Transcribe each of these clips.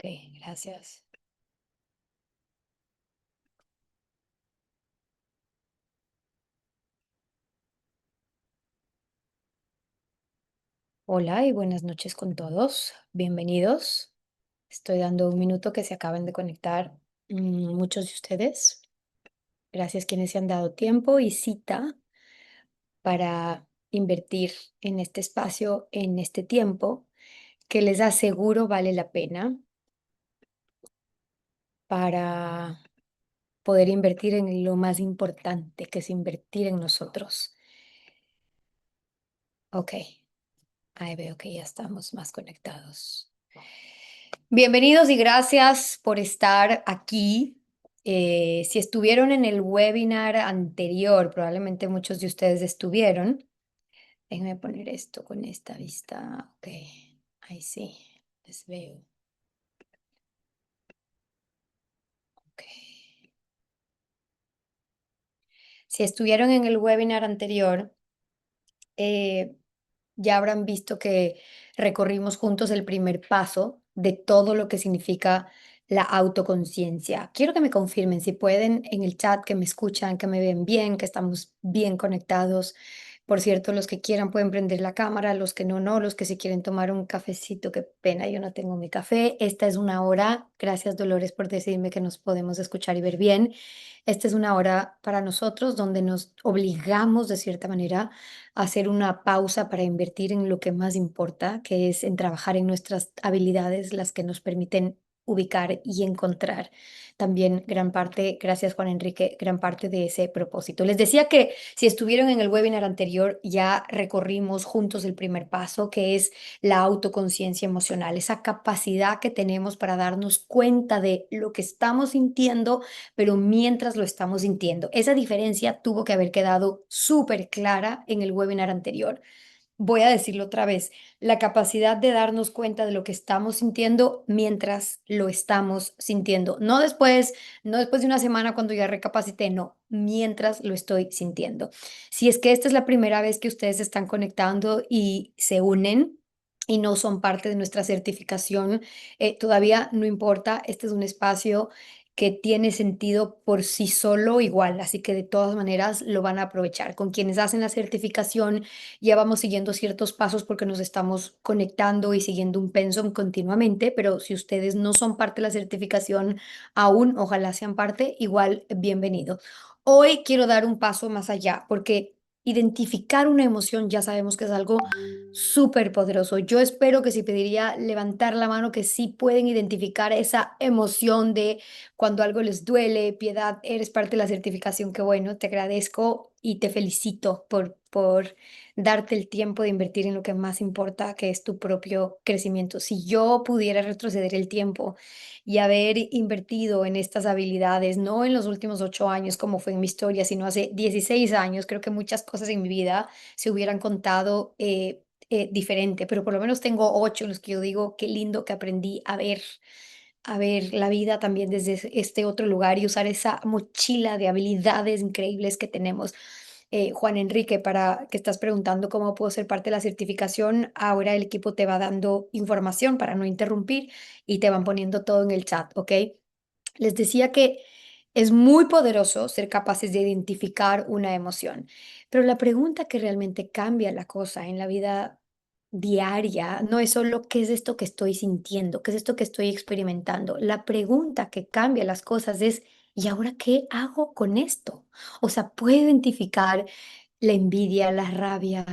Ok, gracias. Hola y buenas noches con todos. Bienvenidos. Estoy dando un minuto que se acaben de conectar muchos de ustedes. Gracias quienes se han dado tiempo y cita para invertir en este espacio, en este tiempo, que les aseguro vale la pena para poder invertir en lo más importante, que es invertir en nosotros. Ok, ahí veo que ya estamos más conectados. Bienvenidos y gracias por estar aquí. Si estuvieron en el webinar anterior, probablemente muchos de ustedes estuvieron. Déjenme poner esto con esta vista. Ok, ahí sí, les veo. Ok. Si estuvieron en el webinar anterior, eh, ya habrán visto que recorrimos juntos el primer paso de todo lo que significa la autoconciencia. Quiero que me confirmen si pueden en el chat, que me escuchan, que me ven bien, que estamos bien conectados. Por cierto, los que quieran pueden prender la cámara, los que no, no, los que se quieren tomar un cafecito, qué pena, yo no tengo mi café. Esta es una hora, gracias Dolores por decirme que nos podemos escuchar y ver bien. Esta es una hora para nosotros donde nos obligamos de cierta manera hacer una pausa para invertir en lo que más importa, que es en trabajar en nuestras habilidades, las que nos permiten ubicar y encontrar también gran parte, gracias Juan Enrique, gran parte de ese propósito. Les decía que si estuvieron en el webinar anterior, ya recorrimos juntos el primer paso, que es la autoconciencia emocional, esa capacidad que tenemos para darnos cuenta de lo que estamos sintiendo, pero mientras lo estamos sintiendo. Esa diferencia tuvo que haber quedado súper clara en el webinar anterior. Voy a decirlo otra vez, la capacidad de darnos cuenta de lo que estamos sintiendo mientras lo estamos sintiendo. No después de una semana cuando ya recapacité, no, mientras lo estoy sintiendo. Si es que esta es la primera vez que ustedes se están conectando y se unen y no son parte de nuestra certificación, todavía no importa, este es un espacio que tiene sentido por sí solo igual, así que de todas maneras lo van a aprovechar. Con quienes hacen la certificación, ya vamos siguiendo ciertos pasos porque nos estamos conectando y siguiendo un pensum continuamente, pero si ustedes no son parte de la certificación aún, ojalá sean parte, igual bienvenido. Hoy quiero dar un paso más allá porque identificar una emoción ya sabemos que es algo súper poderoso. Yo espero que si pediría levantar la mano que sí pueden identificar esa emoción de cuando algo les duele. Piedad, eres parte de la certificación, qué bueno, te agradezco y te felicito por darte el tiempo de invertir en lo que más importa, que es tu propio crecimiento. Si yo pudiera retroceder el tiempo y haber invertido en estas habilidades, no en los últimos 8 años como fue en mi historia, sino hace 16 años, creo que muchas cosas en mi vida se hubieran contado diferente, pero por lo menos tengo 8 en los que yo digo, qué lindo que aprendí a ver la vida también desde este otro lugar y usar esa mochila de habilidades increíbles que tenemos. Juan Enrique, para que estás preguntando cómo puedo ser parte de la certificación, ahora el equipo te va dando información para no interrumpir y te van poniendo todo en el chat, ¿ok? Les decía que es muy poderoso ser capaces de identificar una emoción, pero la pregunta que realmente cambia la cosa en la vida diaria no es solo qué es esto que estoy sintiendo, qué es esto que estoy experimentando. La pregunta que cambia las cosas es, ¿y ahora qué hago con esto? O sea, puedo identificar la envidia, la rabia,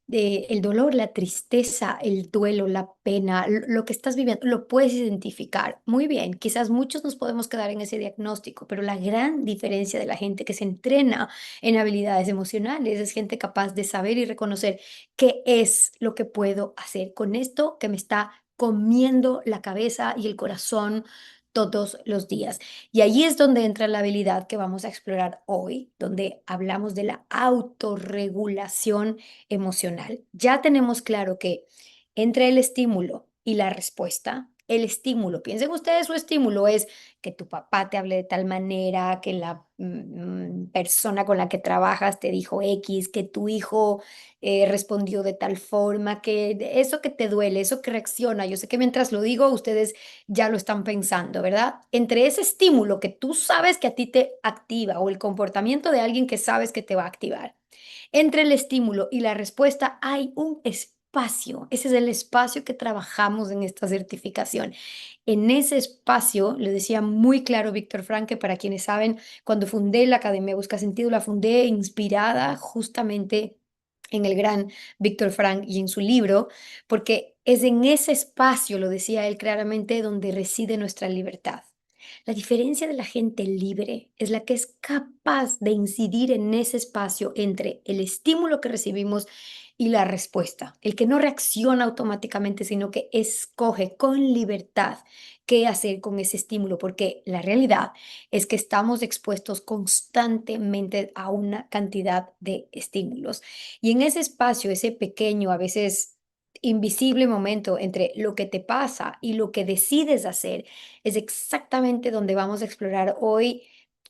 el dolor, la tristeza, el duelo, la pena, lo que estás viviendo, lo puedes identificar. Muy bien, quizás muchos nos podemos quedar en ese diagnóstico, pero la gran diferencia de la gente que se entrena en habilidades emocionales es gente capaz de saber y reconocer qué es lo que puedo hacer con esto que me está comiendo la cabeza y el corazón todos los días. Y allí es donde entra la habilidad que vamos a explorar hoy, donde hablamos de la autorregulación emocional. Ya tenemos claro que entre el estímulo y la respuesta, el estímulo. Piensen ustedes, su estímulo es que tu papá te hable de tal manera, que la persona con la que trabajas te dijo X, que tu hijo respondió de tal forma, eso que te duele, eso que reacciona. Yo sé que mientras lo digo, ustedes ya lo están pensando, ¿verdad? Entre ese estímulo que tú sabes que a ti te activa o el comportamiento de alguien que sabes que te va a activar, entre el estímulo y la respuesta hay un espacio. Ese es el espacio que trabajamos en esta certificación. En ese espacio, le decía muy claro Víctor Frank, que para quienes saben, cuando fundé la Academia Busca Sentido, la fundé inspirada justamente en el gran Víctor Frank y en su libro, porque es en ese espacio, lo decía él claramente, donde reside nuestra libertad. La diferencia de la gente libre es la que es capaz de incidir en ese espacio entre el estímulo que recibimos y la respuesta. El que no reacciona automáticamente, sino que escoge con libertad qué hacer con ese estímulo, porque la realidad es que estamos expuestos constantemente a una cantidad de estímulos. Y en ese espacio, ese pequeño, a veces invisible momento entre lo que te pasa y lo que decides hacer, es exactamente donde vamos a explorar hoy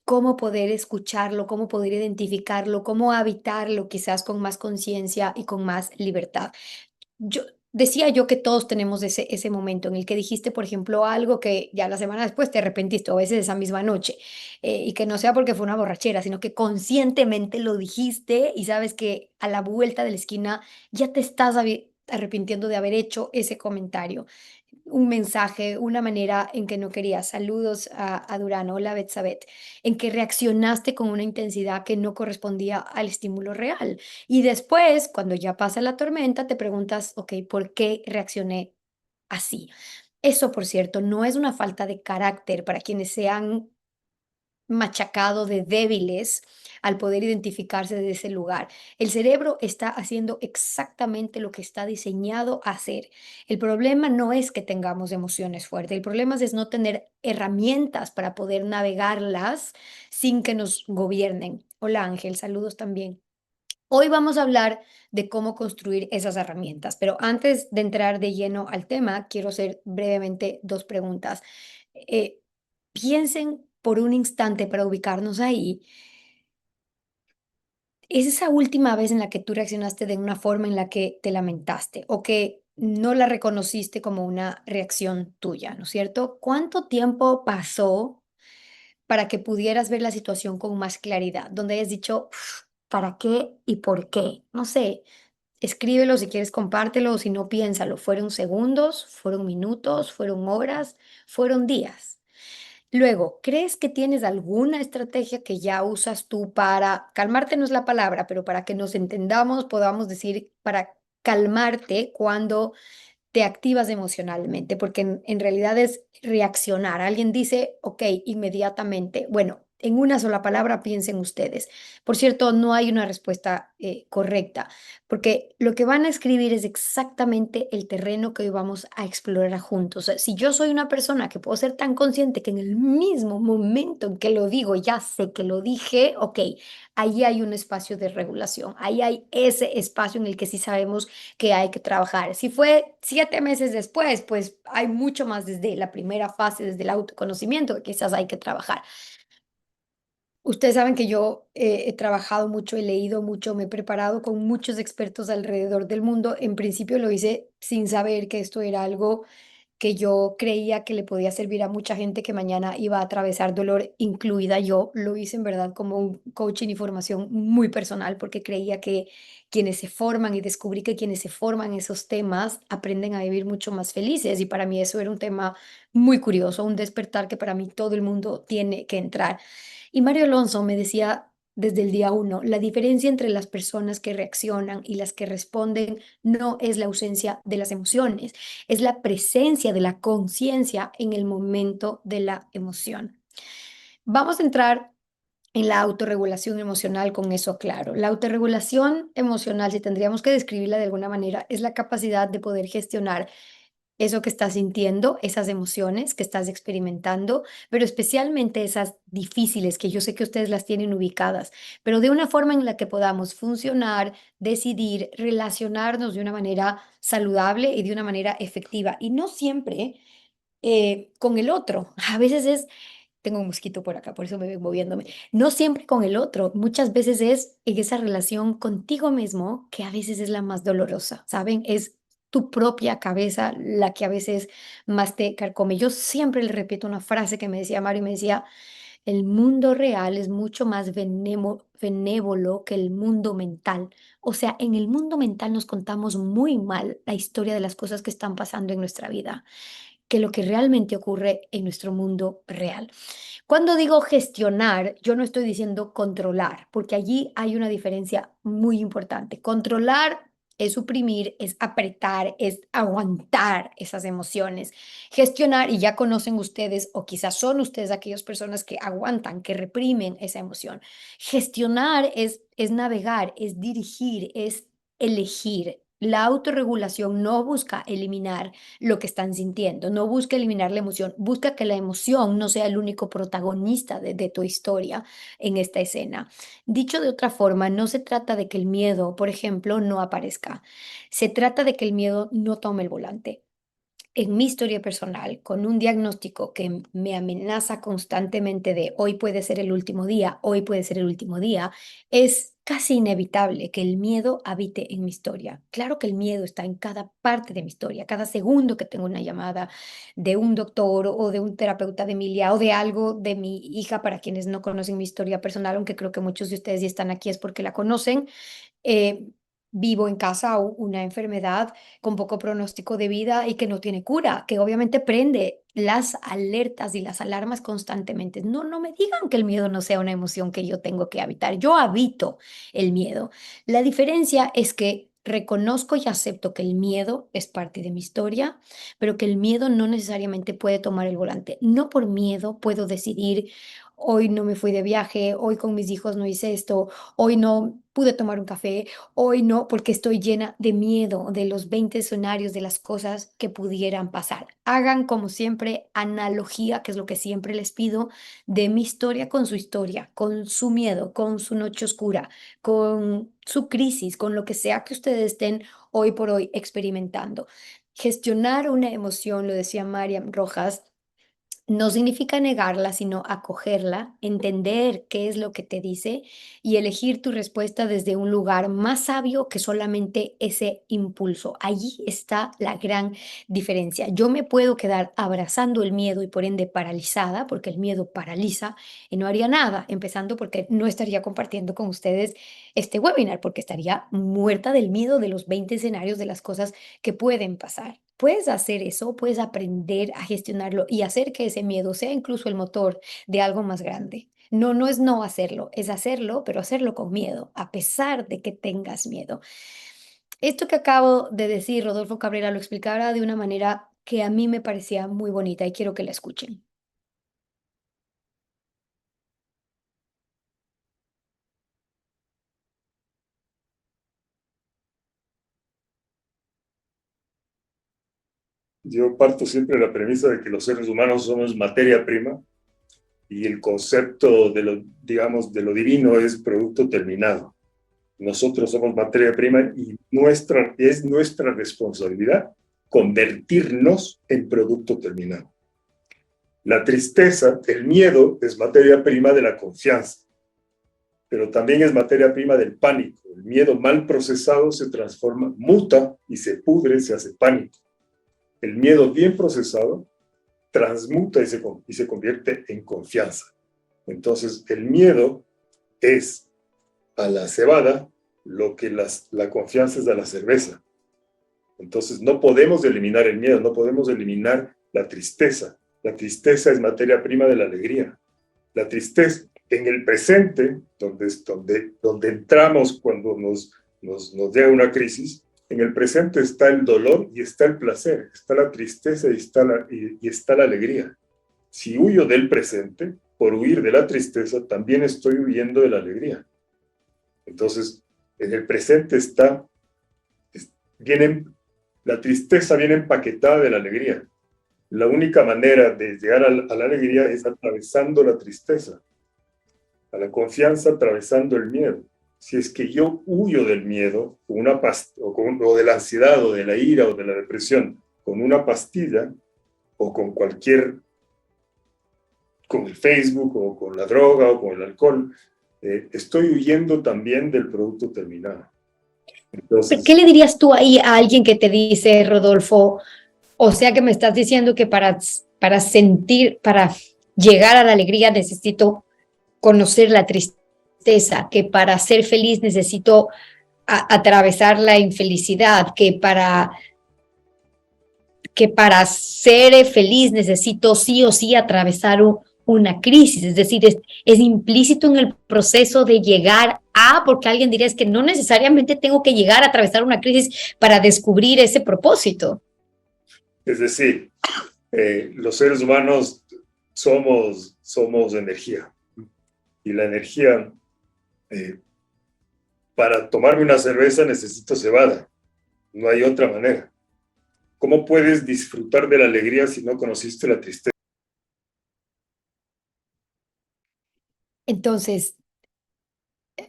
cómo poder escucharlo, cómo poder identificarlo, cómo habitarlo quizás con más conciencia y con más libertad. Yo decía yo que todos tenemos ese momento en el que dijiste, por ejemplo, algo que ya la semana después te arrepentiste, o a veces esa misma noche, y que no sea porque fue una borrachera, sino que conscientemente lo dijiste y sabes que a la vuelta de la esquina ya te estás arrepintiendo de haber hecho ese comentario, un mensaje, una manera en que no querías. Saludos a Durano, hola Betsabet, en que reaccionaste con una intensidad que no correspondía al estímulo real. Y después, cuando ya pasa la tormenta, te preguntas, ok, ¿por qué reaccioné así? Eso, por cierto, no es una falta de carácter para quienes sean machacado de débiles al poder identificarse de ese lugar. El cerebro está haciendo exactamente lo que está diseñado a hacer. El problema no es que tengamos emociones fuertes, el problema es no tener herramientas para poder navegarlas sin que nos gobiernen. Hola Ángel, saludos también. Hoy vamos a hablar de cómo construir esas herramientas, pero antes de entrar de lleno al tema, quiero hacer brevemente dos preguntas. Eh, Piensen por un instante para ubicarnos ahí, ¿es esa última vez en la que tú reaccionaste de una forma en la que te lamentaste o que no la reconociste como una reacción tuya, ¿no es cierto? ¿Cuánto tiempo pasó para que pudieras ver la situación con más claridad, donde hayas dicho, "Uf, ¿para qué y por qué?" No sé, escríbelo si quieres, compártelo, o si no, piénsalo. ¿Fueron segundos? ¿Fueron minutos? ¿Fueron horas? ¿Fueron días? Luego, ¿crees que tienes alguna estrategia que ya usas tú para calmarte? No es la palabra, pero para que nos entendamos, podamos decir, para calmarte cuando te activas emocionalmente, porque en realidad es reaccionar. Alguien dice, ok, inmediatamente. Bueno, en una sola palabra piensen ustedes. Por cierto, no hay una respuesta correcta, porque lo que van a escribir es exactamente el terreno que hoy vamos a explorar juntos. O sea, si yo soy una persona que puedo ser tan consciente que en el mismo momento en que lo digo, ya sé que lo dije, ok, ahí hay un espacio de regulación, ahí hay ese espacio en el que sí sabemos que hay que trabajar. Si fue 7 meses después, pues hay mucho más desde la primera fase, desde el autoconocimiento, que quizás hay que trabajar. Ustedes saben que yo he trabajado mucho, he leído mucho, me he preparado con muchos expertos alrededor del mundo. En principio lo hice sin saber que esto era algo que yo creía que le podía servir a mucha gente que mañana iba a atravesar dolor, incluida yo. Lo hice en verdad como un coaching y formación muy personal porque creía que quienes se forman y descubrí que quienes se forman en esos temas aprenden a vivir mucho más felices y para mí eso era un tema muy curioso, un despertar que para mí todo el mundo tiene que entrar. Y Mario Alonso me decía desde el día uno, la diferencia entre las personas que reaccionan y las que responden no es la ausencia de las emociones, es la presencia de la conciencia en el momento de la emoción. Vamos a entrar en la autorregulación emocional con eso claro. La autorregulación emocional, si tendríamos que describirla de alguna manera, es la capacidad de poder gestionar eso que estás sintiendo, esas emociones que estás experimentando, pero especialmente esas difíciles que yo sé que ustedes las tienen ubicadas, pero de una forma en la que podamos funcionar, decidir, relacionarnos de una manera saludable y de una manera efectiva. Y no siempre con el otro. A veces es tengo un mosquito por acá, por eso me ven moviéndome. No siempre con el otro, muchas veces es en esa relación contigo mismo que a veces es la más dolorosa, ¿saben? Es tu propia cabeza la que a veces más te carcome. Yo siempre le repito una frase que me decía Mario y me decía, el mundo real es mucho más benévolo que el mundo mental. O sea, en el mundo mental nos contamos muy mal la historia de las cosas que están pasando en nuestra vida, que lo que realmente ocurre en nuestro mundo real. Cuando digo gestionar, yo no estoy diciendo controlar, porque allí hay una diferencia muy importante. Controlar es suprimir, es apretar, es aguantar esas emociones. Gestionar, y ya conocen ustedes, o quizás son ustedes aquellas personas que aguantan, que reprimen esa emoción. Gestionar es navegar, es dirigir, es elegir. La autorregulación no busca eliminar lo que están sintiendo. No busca eliminar la emoción, busca que la emoción no sea el único protagonista de tu historia en esta escena. Dicho de otra forma, no se trata de que el miedo, por ejemplo, no aparezca. Se trata de que el miedo no tome el volante. En mi historia personal, con un diagnóstico que me amenaza constantemente de hoy puede ser el último día, hoy puede ser el último día, es casi inevitable que el miedo habite en mi historia. Claro que el miedo está en cada parte de mi historia, cada segundo que tengo una llamada de un doctor o de un terapeuta de Emilia o de algo de mi hija, para quienes no conocen mi historia personal, aunque creo que muchos de ustedes ya están aquí es porque la conocen. eh, Vivo en casa una enfermedad con poco pronóstico de vida y que no tiene cura, que obviamente prende las alertas y las alarmas constantemente. No, no me digan que el miedo no sea una emoción que yo tengo que habitar. Yo habito el miedo. La diferencia es que reconozco y acepto que el miedo es parte de mi historia, pero que el miedo no necesariamente puede tomar el volante. No por miedo puedo decidir, hoy no me fui de viaje, hoy con mis hijos no hice esto, hoy no pude tomar un café, hoy no, porque estoy llena de miedo de los 20 escenarios de las cosas que pudieran pasar. Hagan como siempre analogía, que es lo que siempre les pido, de mi historia con su historia, con su miedo, con su noche oscura, con su crisis, con lo que sea que ustedes estén hoy por hoy experimentando. Gestionar una emoción, lo decía Mariam Rojas, no significa negarla, sino acogerla, entender qué es lo que te dice y elegir tu respuesta desde un lugar más sabio que solamente ese impulso. Allí está la gran diferencia. Yo me puedo quedar abrazando el miedo y por ende paralizada, porque el miedo paraliza y no haría nada, empezando porque no estaría compartiendo con ustedes este webinar, porque estaría muerta del miedo de los 20 escenarios de las cosas que pueden pasar. Puedes hacer eso, puedes aprender a gestionarlo y hacer que ese miedo sea incluso el motor de algo más grande. No, no es no hacerlo, es hacerlo, pero hacerlo con miedo, a pesar de que tengas miedo. Esto que acabo de decir, Rodolfo Cabrera lo explicaba de una manera que a mí me parecía muy bonita y quiero que la escuchen. Yo parto siempre de la premisa de que los seres humanos somos materia prima y el concepto de lo, digamos, de lo divino es producto terminado. Nosotros somos materia prima y es nuestra responsabilidad convertirnos en producto terminado. La tristeza, el miedo, es materia prima de la confianza, pero también es materia prima del pánico. El miedo mal procesado se transforma, muta y se pudre, se hace pánico. El miedo bien procesado transmuta y se convierte en confianza. Entonces, el miedo es a la cebada lo que la confianza es a la cerveza. Entonces, no podemos eliminar el miedo, no podemos eliminar la tristeza. La tristeza es materia prima de la alegría. La tristeza en el presente, donde entramos cuando nos llega una crisis, en el presente está el dolor y está el placer, está la tristeza y está la alegría. Si huyo del presente, por huir de la tristeza, también estoy huyendo de la alegría. Entonces, en el presente viene, la tristeza viene empaquetada de la alegría. La única manera de llegar a la alegría es atravesando la tristeza, a la confianza atravesando el miedo. Si es que yo huyo del miedo o de la ansiedad o de la ira o de la depresión con una pastilla, o con con el Facebook o con la droga o con el alcohol, estoy huyendo también del producto terminado. ¿Pero qué Entonces, le dirías tú ahí a alguien que te dice, Rodolfo, o sea que me estás diciendo que para llegar a la alegría necesito conocer la tristeza, que para ser feliz necesito atravesar la infelicidad, que para ser feliz necesito sí o sí atravesar una crisis? Es decir, es implícito en el proceso de llegar a, porque alguien diría es que no necesariamente tengo que llegar a atravesar una crisis para descubrir ese propósito. es decir, los seres humanos somos energía. Y la energía, eh, para tomarme una cerveza necesito cebada. No hay otra manera. ¿Cómo puedes disfrutar de la alegría si no conociste la tristeza? Entonces,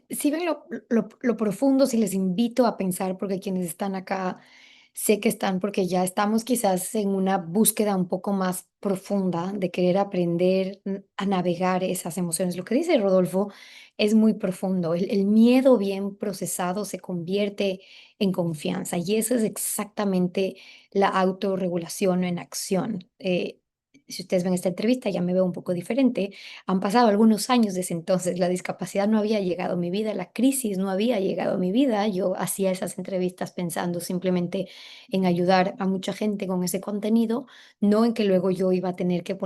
si ven lo profundo, si les invito a pensar, porque quienes están acá, sé que están porque ya estamos quizás en una búsqueda un poco más profunda de querer aprender a navegar esas emociones. Lo que dice Rodolfo es muy profundo. El miedo bien procesado se convierte en confianza y eso es exactamente la autorregulación en acción. Si ustedes ven esta entrevista, ya me veo un poco diferente. Han pasado algunos años desde entonces, la discapacidad no había llegado a mi vida, la crisis no había llegado a mi vida. Yo hacía esas entrevistas pensando simplemente en ayudar a mucha gente con ese contenido, no en que luego yo iba a tener que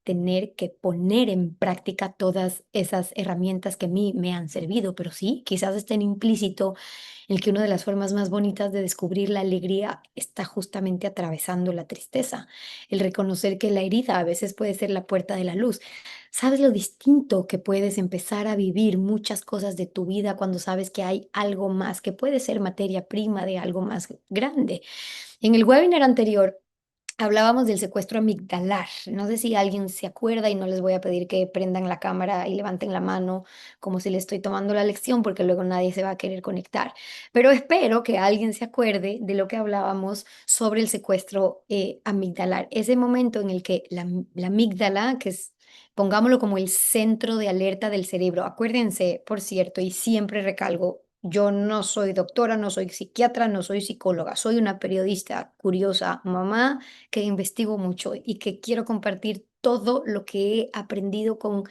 tener que poner en práctica todas esas herramientas que a mí me han servido, pero sí, quizás estén implícito el que una de las formas más bonitas de descubrir la alegría está justamente atravesando la tristeza, el reconocer que la herida a veces puede ser la puerta de la luz. ¿Sabes lo distinto que puedes empezar a vivir muchas cosas de tu vida cuando sabes que hay algo más, que puede ser materia prima de algo más grande? En el webinar anterior hablábamos del secuestro amigdalar. No sé si alguien se acuerda y no les voy a pedir que prendan la cámara y levanten la mano como si le estoy tomando la lección porque luego nadie se va a querer conectar. Pero espero que alguien se acuerde de lo que hablábamos sobre el secuestro amigdalar. Ese momento en el que la amígdala, que es, pongámoslo como el centro de alerta del cerebro. Acuérdense, por cierto, y siempre recalco, yo no soy doctora, no soy psiquiatra, no soy psicóloga, soy una periodista curiosa, mamá que investigo mucho y que quiero compartir todo lo que he aprendido con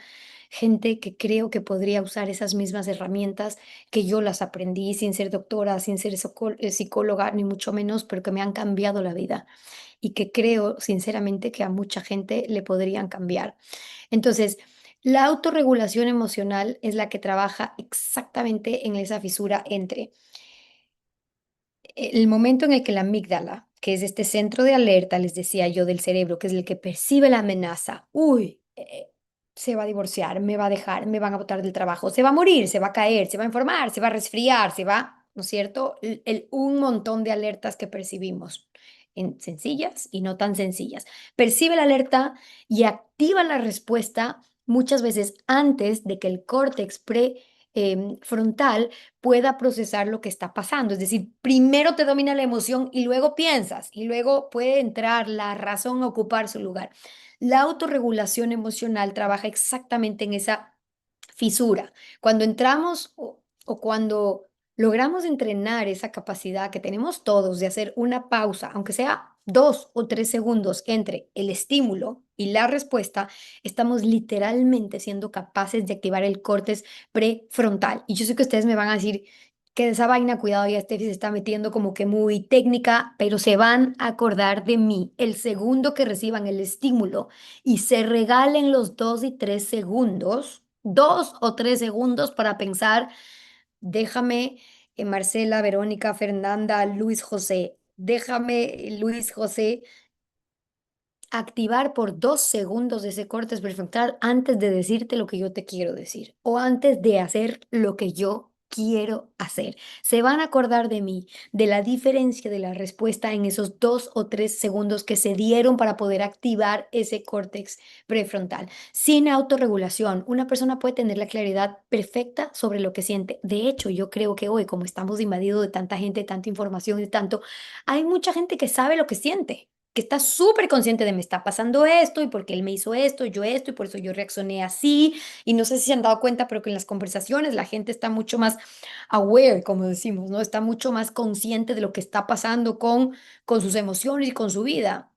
gente que creo que podría usar esas mismas herramientas que yo las aprendí sin ser doctora, sin ser psicóloga, ni mucho menos, pero que me han cambiado la vida y que creo sinceramente que a mucha gente le podrían cambiar. Entonces, la autorregulación emocional es la que trabaja exactamente en esa fisura entre el momento en el que la amígdala, que es este centro de alerta, les decía yo, del cerebro, que es el que percibe la amenaza, uy, se va a divorciar, me va a dejar, me van a botar del trabajo, se va a morir, se va a caer, se va a enfermar, se va a resfriar, se va, ¿no es cierto? Un montón de alertas que percibimos, en sencillas y no tan sencillas. Percibe la alerta y activa la respuesta muchas veces antes de que el córtex frontal pueda procesar lo que está pasando. Es decir, primero te domina la emoción y luego piensas y luego puede entrar la razón a ocupar su lugar. La autorregulación emocional trabaja exactamente en esa fisura. Cuando entramos o cuando logramos entrenar esa capacidad que tenemos todos de hacer una pausa, aunque sea 2 o 3 segundos entre el estímulo y la respuesta, estamos literalmente siendo capaces de activar el córtex prefrontal. Y yo sé que ustedes me van a decir que de esa vaina, cuidado, ya Steffi se está metiendo como que muy técnica, pero se van a acordar de mí el segundo que reciban el estímulo y se regalen los 2 y 3 segundos, 2 o 3 segundos para pensar, déjame, Marcela, Verónica, Fernanda, Luis José, déjame, Luis José, activar por 2 segundos ese corte prefrontal antes de decirte lo que yo te quiero decir o antes de hacer lo que yo quiero hacer. Se van a acordar de mí, de la diferencia de la respuesta en esos 2 o 3 segundos que se dieron para poder activar ese córtex prefrontal. Sin autorregulación, una persona puede tener la claridad perfecta sobre lo que siente. De hecho, yo creo que hoy, como estamos invadidos de tanta gente, tanta información y tanto, hay mucha gente que sabe lo que siente que está súper consciente de me está pasando esto y porque él me hizo esto y por eso yo reaccioné así. Y no sé si se han dado cuenta, pero que en las conversaciones la gente está mucho más aware, como decimos, ¿no? Está mucho más consciente de lo que está pasando con sus emociones y con su vida.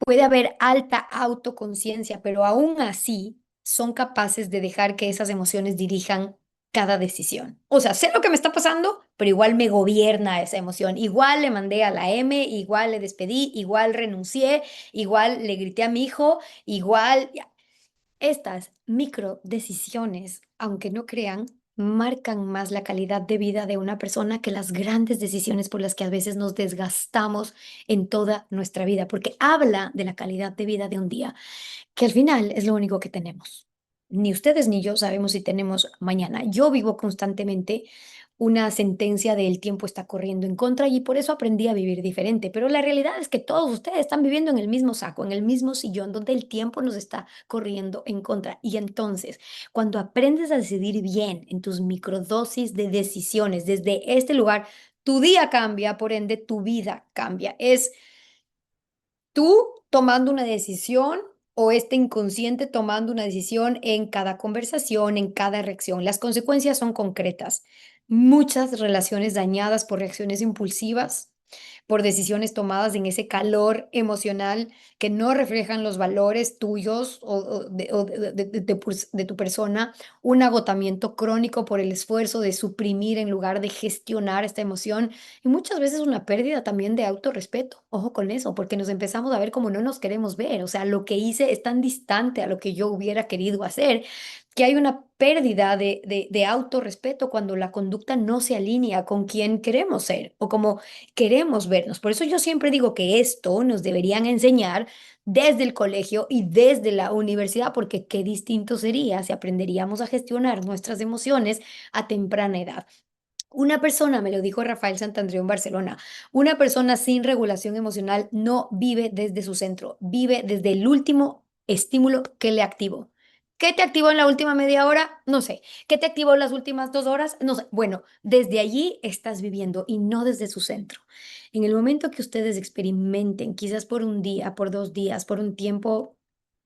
Puede haber alta autoconciencia, pero aún así son capaces de dejar que esas emociones dirijan cada decisión. O sea, sé lo que me está pasando, pero igual me gobierna esa emoción. Igual le mandé a la M, igual le despedí, igual renuncié, igual le grité a mi hijo, igual... Estas micro decisiones, aunque no crean, marcan más la calidad de vida de una persona que las grandes decisiones por las que a veces nos desgastamos en toda nuestra vida, porque habla de la calidad de vida de un día que al final es lo único que tenemos. Ni ustedes ni yo sabemos si tenemos mañana. Yo vivo constantemente una sentencia de el tiempo está corriendo en contra y por eso aprendí a vivir diferente. Pero la realidad es que todos ustedes están viviendo en el mismo saco, en el mismo sillón, donde el tiempo nos está corriendo en contra. Y entonces, cuando aprendes a decidir bien en tus microdosis de decisiones desde este lugar, tu día cambia, por ende, tu vida cambia. Es tú tomando una decisión o este inconsciente tomando una decisión en cada conversación, en cada reacción. Las consecuencias son concretas. Muchas relaciones dañadas por reacciones impulsivas, por decisiones tomadas en ese calor emocional que no reflejan los valores tuyos o de tu persona, un agotamiento crónico por el esfuerzo de suprimir en lugar de gestionar esta emoción y muchas veces una pérdida también de autorrespeto. Ojo con eso, porque nos empezamos a ver como no nos queremos ver. O sea, lo que hice es tan distante a lo que yo hubiera querido hacer que hay una pérdida de autorrespeto cuando la conducta no se alinea con quien queremos ser o como queremos vernos. Por eso yo siempre digo que esto nos deberían enseñar desde el colegio y desde la universidad, porque qué distinto sería si aprenderíamos a gestionar nuestras emociones a temprana edad. Una persona, me lo dijo Rafael Santandreu en Barcelona, una persona sin regulación emocional no vive desde su centro, vive desde el último estímulo que le activó. ¿Qué te activó en la última media hora? No sé. ¿Qué te activó en las últimas 2 horas? No sé. Bueno, desde allí estás viviendo y no desde su centro. En el momento que ustedes experimenten, quizás por un día, por 2 días, por un tiempo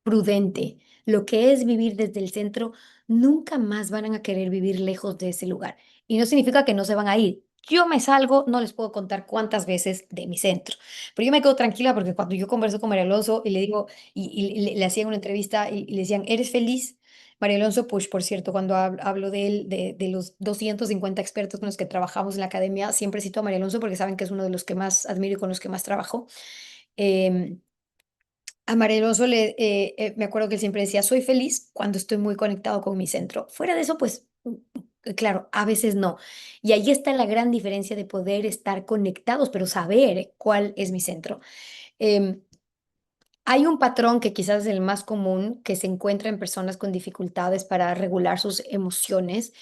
prudente, lo que es vivir desde el centro, nunca más van a querer vivir lejos de ese lugar. Y no significa que no se van a ir. Yo me salgo, no les puedo contar cuántas veces de mi centro, pero yo me quedo tranquila porque cuando yo converso con María Alonso y le digo, y le hacían una entrevista y le decían, ¿eres feliz? María Alonso Push, por cierto, cuando hablo de él, de los 250 expertos con los que trabajamos en la academia, siempre cito a María Alonso porque saben que es uno de los que más admiro y con los que más trabajo. Em, a María Alonso me acuerdo que él siempre decía, soy feliz cuando estoy muy conectado con mi centro. Fuera de eso, pues, claro, a veces no. Y ahí está la gran diferencia de poder estar conectados, pero saber cuál es mi centro. Em, Hay un patrón que quizás es el más común que se encuentra en personas con dificultades para regular sus emociones.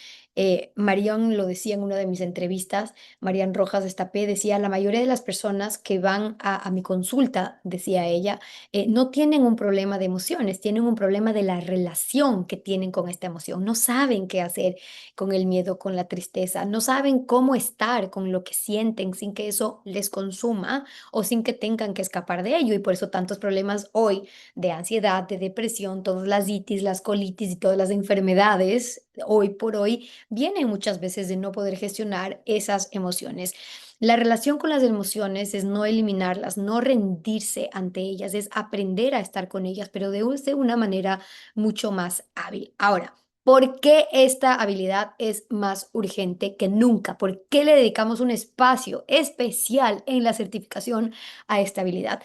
Marian lo decía en una de mis entrevistas, Marian Rojas Estapé decía, la mayoría de las personas que van a mi consulta, decía ella, no tienen un problema de emociones, tienen un problema de la relación que tienen con esta emoción. No saben qué hacer con el miedo, con la tristeza, no saben cómo estar con lo que sienten sin que eso les consuma o sin que tengan que escapar de ello. Y por eso tantos problemas hoy de ansiedad, de depresión, todas las itis, las colitis y todas las enfermedades, hoy por hoy, vienen muchas veces de no poder gestionar esas emociones. La relación con las emociones es no eliminarlas, no rendirse ante ellas, es aprender a estar con ellas, pero de una manera mucho más hábil. Ahora, ¿por qué esta habilidad es más urgente que nunca? ¿Por qué le dedicamos un espacio especial en la certificación a esta habilidad?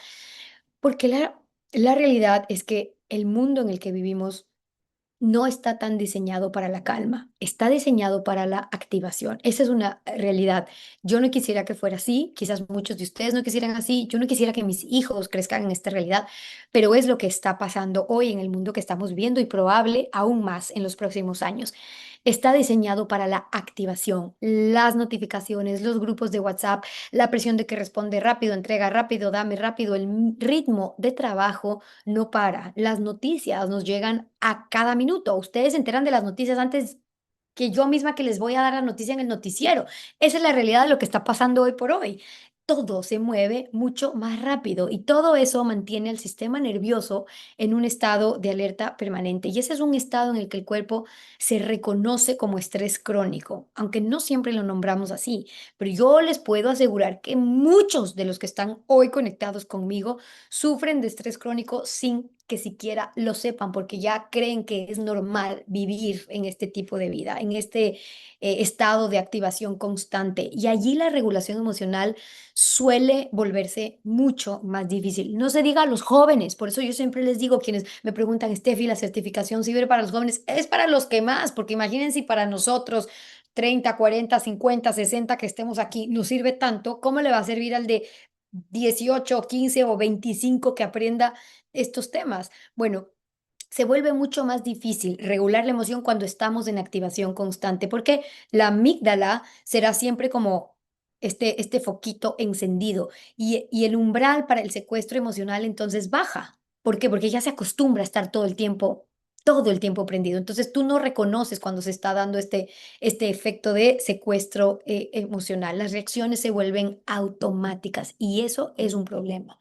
Porque la realidad es que el mundo en el que vivimos no está tan diseñado para la calma, está diseñado para la activación. Esa es una realidad. Yo no quisiera que fuera así, quizás muchos de ustedes no quisieran así, yo no quisiera que mis hijos crezcan en esta realidad, pero es lo que está pasando hoy en el mundo que estamos viviendo y probable aún más en los próximos años. Está diseñado para la activación, las notificaciones, los grupos de WhatsApp, la presión de que responde rápido, entrega rápido, dame rápido, el ritmo de trabajo no para. Las noticias nos llegan a cada minuto. Ustedes se enteran de las noticias antes que yo misma que les voy a dar la noticia en el noticiero. Esa es la realidad de lo que está pasando hoy por hoy. todo se mueve mucho más rápido y todo eso mantiene al sistema nervioso en un estado de alerta permanente. Y ese es un estado en el que el cuerpo se reconoce como estrés crónico, aunque no siempre lo nombramos así. Pero yo les puedo asegurar que muchos de los que están hoy conectados conmigo sufren de estrés crónico sin que siquiera lo sepan, porque ya creen que es normal vivir en este tipo de vida, en este estado de activación constante. Y allí la regulación emocional suele volverse mucho más difícil. No se diga a los jóvenes, por eso yo siempre les digo, quienes me preguntan, Steffi, ¿la certificación sirve para los jóvenes? Es para los que más, porque imagínense si para nosotros 30, 40, 50, 60 que estemos aquí nos sirve tanto, ¿cómo le va a servir al de 18, 15 o 25 que aprenda estos temas? Bueno, se vuelve mucho más difícil regular la emoción cuando estamos en activación constante, porque la amígdala será siempre como este foquito encendido y el umbral para el secuestro emocional entonces baja. ¿Por qué? Porque ya se acostumbra a estar todo el tiempo prendido. Entonces tú no reconoces cuando se está dando este efecto de secuestro emocional. Las reacciones se vuelven automáticas y eso es un problema.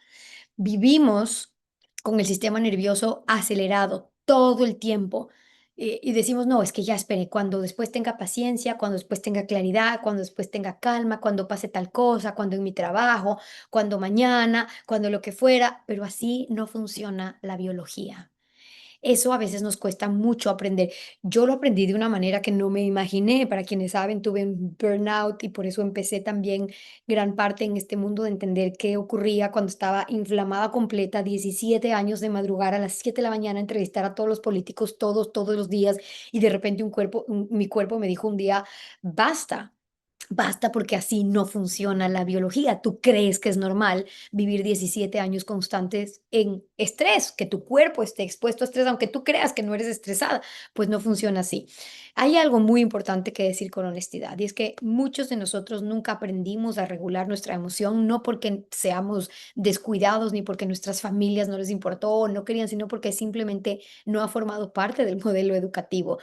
Vivimos con el sistema nervioso acelerado todo el tiempo y decimos, no, es que ya esperé, cuando después tenga paciencia, cuando después tenga claridad, cuando después tenga calma, cuando pase tal cosa, cuando en mi trabajo, cuando mañana, cuando lo que fuera, pero así no funciona la biología. Eso a veces nos cuesta mucho aprender. Yo lo aprendí de una manera que no me imaginé. Para quienes saben, tuve un burnout y por eso empecé también gran parte en este mundo de entender qué ocurría cuando estaba inflamada completa, 17 años de madrugar a las 7 de la mañana, entrevistar a todos los políticos todos los días y de repente mi cuerpo me dijo un día, basta. Basta porque así no funciona la biología. Tú crees que es normal vivir 17 años constantes en estrés, que tu cuerpo esté expuesto a estrés, aunque tú creas que no eres estresada, pues no funciona así. Hay algo muy importante que decir con honestidad y es que muchos de nosotros nunca aprendimos a regular nuestra emoción, no porque seamos descuidados ni porque nuestras familias no les importó o no querían, sino porque simplemente no ha formado parte del modelo educativo.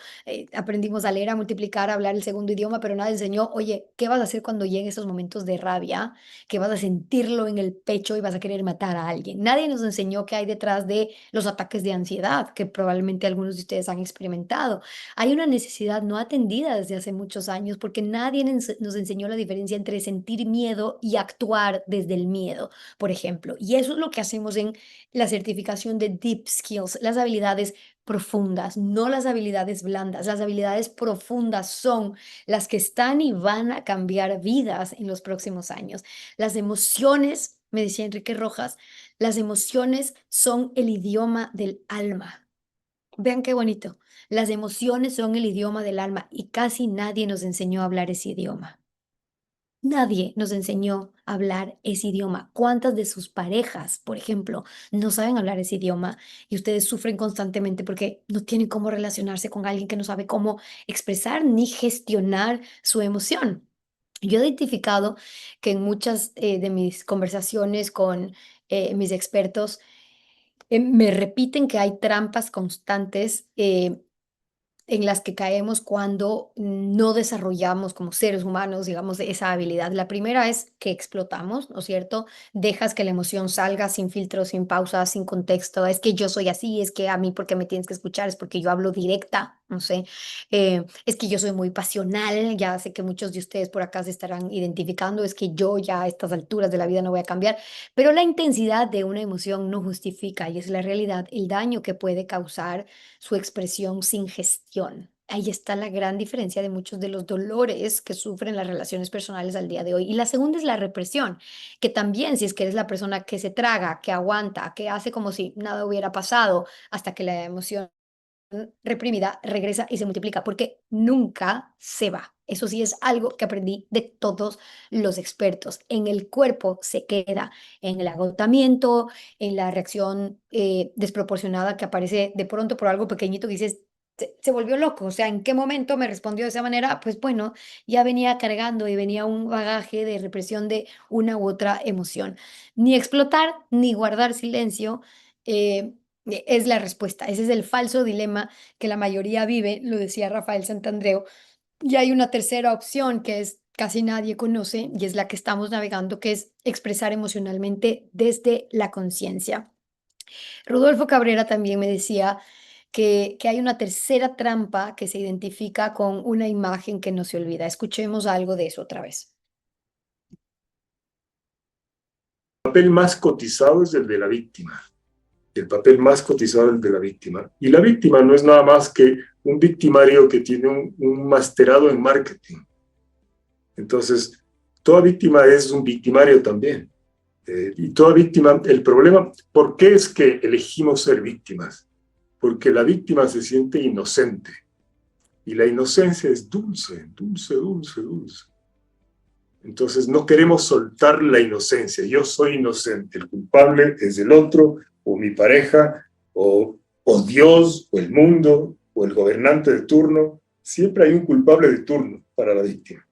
Aprendimos a leer, a multiplicar, a hablar el segundo idioma, pero nada enseñó, oye, ¿qué vas a hacer cuando lleguen esos momentos de rabia? Que vas a sentirlo en el pecho y vas a querer matar a alguien. Nadie nos enseñó qué hay detrás de los ataques de ansiedad, que probablemente algunos de ustedes han experimentado. Hay una necesidad no atendida desde hace muchos años porque nadie nos enseñó la diferencia entre sentir miedo y actuar desde el miedo, por ejemplo. Y eso es lo que hacemos en la certificación de Deep Skills, las habilidades profundas, no las habilidades blandas. Las habilidades profundas son las que están y van a cambiar vidas en los próximos años. Las emociones, me decía Enrique Rojas, las emociones son el idioma del alma. Vean qué bonito. Las emociones son el idioma del alma y casi nadie nos enseñó a hablar ese idioma. Nadie nos enseñó a hablar ese idioma. ¿Cuántas de sus parejas, por ejemplo, no saben hablar ese idioma y ustedes sufren constantemente porque no tienen cómo relacionarse con alguien que no sabe cómo expresar ni gestionar su emoción? Yo he identificado que en muchas de mis conversaciones con mis expertos me repiten que hay trampas constantes en las que caemos cuando no desarrollamos como seres humanos, digamos, esa habilidad. La primera es que explotamos, ¿no es cierto? Dejas que la emoción salga sin filtro, sin pausa, sin contexto. Es que yo soy así, es que a mí porque me tienes que escuchar, es porque yo hablo directa, no sé. Es que yo soy muy pasional, ya sé que muchos de ustedes por acá se estarán identificando, es que yo ya a estas alturas de la vida no voy a cambiar, pero la intensidad de una emoción no justifica, y es la realidad, el daño que puede causar su expresión sin gestión. Ahí está la gran diferencia de muchos de los dolores que sufren las relaciones personales al día de hoy. Y la segunda es la represión, que también si es que eres la persona que se traga, que aguanta, que hace como si nada hubiera pasado hasta que la emoción reprimida regresa y se multiplica, porque nunca se va. Eso sí es algo que aprendí de todos los expertos. En el cuerpo se queda, en el agotamiento, en la reacción desproporcionada que aparece de pronto por algo pequeñito que dices, se volvió loco. O sea, ¿en qué momento me respondió de esa manera? Pues bueno, ya venía cargando y venía un bagaje de represión de una u otra emoción. Ni explotar, ni guardar silencio. Es la respuesta. Ese es el falso dilema que la mayoría vive, lo decía Rafael Santandreu. Y hay una tercera opción que es casi nadie conoce y es la que estamos navegando, que es expresar emocionalmente desde la conciencia. Rudolfo Cabrera también me decía que hay una tercera trampa que se identifica con una imagen que no se olvida. Escuchemos algo de eso otra vez. El papel más cotizado es el de la víctima. El papel más cotizado es el de la víctima. Y la víctima no es nada más que un victimario que tiene un masterado en marketing. Entonces, toda víctima es un victimario también. Y toda víctima, el problema, ¿por qué es que elegimos ser víctimas? Porque la víctima se siente inocente. Y la inocencia es dulce, dulce, dulce, dulce. Entonces no queremos soltar la inocencia. Yo soy inocente, el culpable es el otro, o mi pareja, o Dios, o el mundo, o el gobernante de turno. Siempre hay un culpable de turno para la víctima.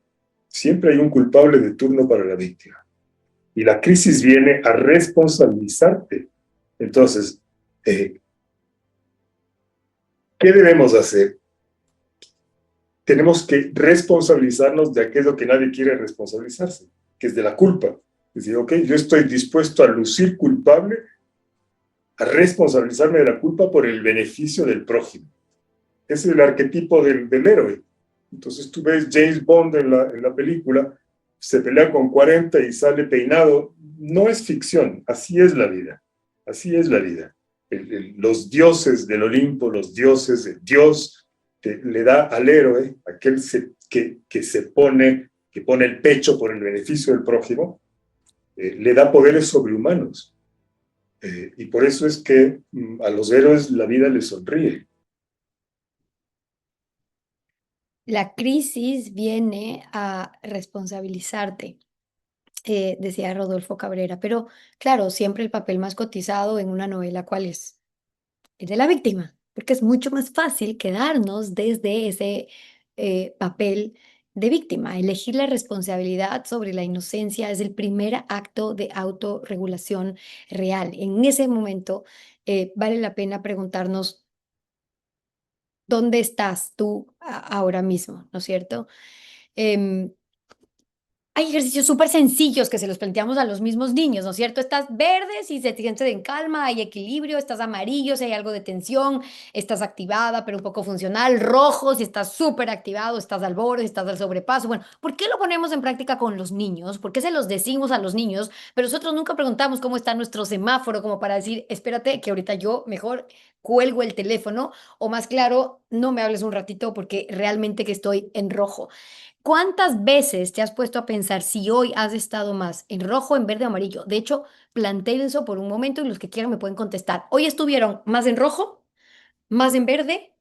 Siempre hay un culpable de turno para la víctima. Y la crisis viene a responsabilizarte. Entonces, ¿qué debemos hacer? Tenemos que responsabilizarnos de aquello que nadie quiere responsabilizarse, que es de la culpa. Es decir, ok, yo estoy dispuesto a lucir culpable, a responsabilizarme de la culpa por el beneficio del prójimo. Ese es el arquetipo del héroe. Entonces tú ves James Bond en la película, se pelea con 40 y sale peinado. No es ficción, así es la vida. Así es la vida. Los dioses del Olimpo, los dioses, el Dios que le da al héroe, aquel que pone el pecho por el beneficio del prójimo, le da poderes sobrehumanos. Y por eso es que a los héroes la vida les sonríe. La crisis viene a responsabilizarte, decía Rodolfo Cabrera, pero claro, siempre el papel más cotizado en una novela, ¿cuál es? El de la víctima, porque es mucho más fácil quedarnos desde ese papel de víctima. Elegir la responsabilidad sobre la inocencia es el primer acto de autorregulación real. En ese momento vale la pena preguntarnos, ¿dónde estás tú ahora mismo? ¿No es cierto? Em, Hay ejercicios súper sencillos que se los planteamos a los mismos niños, ¿no es cierto? Estás verde si se sienten en calma, hay equilibrio, estás amarillo si hay algo de tensión, estás activada pero un poco funcional, rojo si estás súper activado, estás al borde, estás al sobrepaso. Bueno, ¿por qué lo ponemos en práctica con los niños? ¿Por qué se los decimos a los niños? Pero nosotros nunca preguntamos cómo está nuestro semáforo como para decir, espérate que ahorita yo mejor cuelgo el teléfono o más claro, no me hables un ratito porque realmente que estoy en rojo. ¿Cuántas veces te has puesto a pensar si hoy has estado más en rojo, en verde o amarillo? De hecho, plantéenlo por un momento y los que quieran me pueden contestar. ¿Hoy estuvieron más en rojo, más en verde,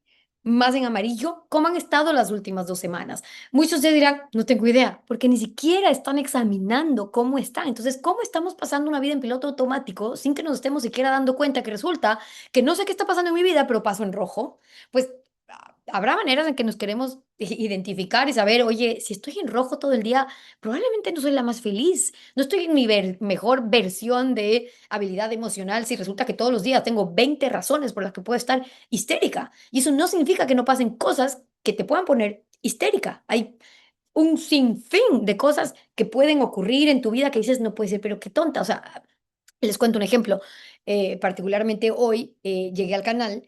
más en amarillo? ¿Cómo han estado las últimas 2 semanas? Muchos de dirán, no tengo idea, porque ni siquiera están examinando cómo están. Entonces, ¿cómo estamos pasando una vida en piloto automático sin que nos estemos siquiera dando cuenta que resulta que no sé qué está pasando en mi vida, pero paso en rojo? Pues habrá maneras en que nos queremos identificar y saber, oye, si estoy en rojo todo el día, probablemente no soy la más feliz, no estoy en mi mejor versión de habilidad emocional si resulta que todos los días tengo 20 razones por las que puedo estar histérica. Y eso no significa que no pasen cosas que te puedan poner histérica. Hay un sinfín de cosas que pueden ocurrir en tu vida que dices, no puede ser, pero qué tonta. O sea, les cuento un ejemplo. Particularmente hoy llegué al canal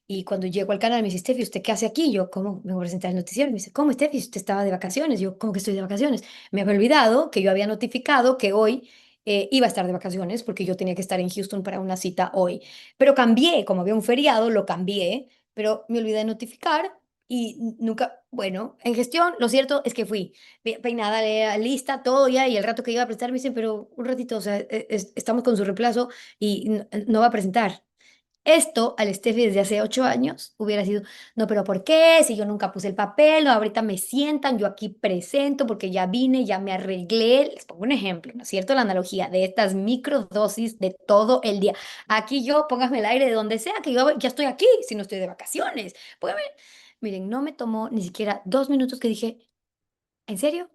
y cuando llego al canal me dice, Steffi, ¿usted qué hace aquí? Yo, ¿cómo? Me voy a presentar el noticiero. Me dice, ¿cómo, Steffi? ¿Usted estaba de vacaciones? Yo, ¿cómo que estoy de vacaciones? Me había olvidado que yo había notificado que hoy iba a estar de vacaciones porque yo tenía que estar en Houston para una cita hoy. Pero cambié, como había un feriado, lo cambié, pero me olvidé de notificar y nunca, bueno, en gestión, lo cierto es que fui peinada, lista, todo ya, y el rato que iba a presentar me dicen, pero un ratito, o sea, estamos con su reemplazo y no va a presentar. Esto al Steffi desde hace 8 años hubiera sido, no, pero ¿por qué? Si yo nunca puse el papel, no, ahorita me sientan, yo aquí presento porque ya vine, ya me arreglé. Les pongo un ejemplo, ¿no es cierto? La analogía de estas microdosis de todo el día. Aquí yo, póngame el aire de donde sea, que yo ya estoy aquí, si no estoy de vacaciones. Póngame. Miren, no me tomó ni siquiera 2 minutos que dije, ¿en serio?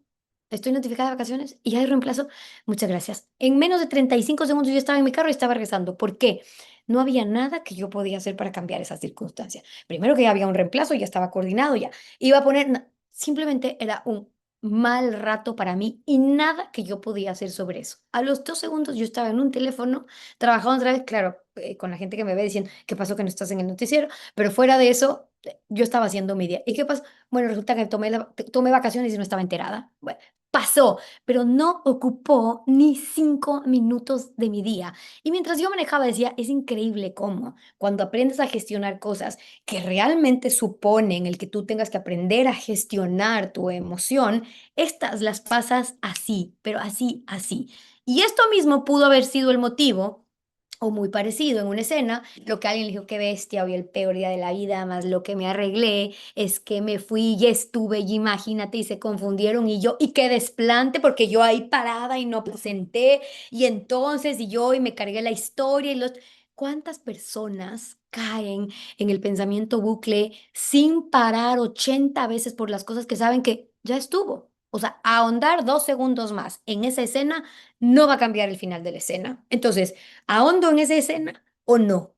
Estoy notificada de vacaciones y ya hay reemplazo. Muchas gracias. En menos de 35 segundos yo estaba en mi carro y estaba regresando. ¿Por qué? No había nada que yo podía hacer para cambiar esa circunstancia. Primero que ya había un reemplazo, ya estaba coordinado, ya iba a poner, simplemente era un mal rato para mí y nada que yo podía hacer sobre eso. A los 2 segundos yo estaba en un teléfono, trabajando otra vez, claro, con la gente que me ve diciendo, ¿qué pasó que no estás en el noticiero? Pero fuera de eso, yo estaba haciendo mi día. ¿Y qué pasó? Bueno, resulta que tomé vacaciones y no estaba enterada. Bueno, pasó, pero no ocupó ni 5 minutos de mi día. Y mientras yo manejaba decía, es increíble cómo cuando aprendes a gestionar cosas que realmente suponen el que tú tengas que aprender a gestionar tu emoción, estas las pasas así, pero así, así. Y esto mismo pudo haber sido el motivo, o muy parecido en una escena, lo que alguien le dijo, qué bestia, hoy el peor día de la vida, más lo que me arreglé es que me fui y estuve y imagínate y se confundieron y yo, y qué desplante porque yo ahí parada y no presenté y entonces y yo y me cargué la historia y los... ¿Cuántas personas caen en el pensamiento bucle sin parar 80 veces por las cosas que saben que ya estuvo? O sea, ahondar 2 segundos más en esa escena no va a cambiar el final de la escena. Entonces, ¿ahondo en esa escena o no?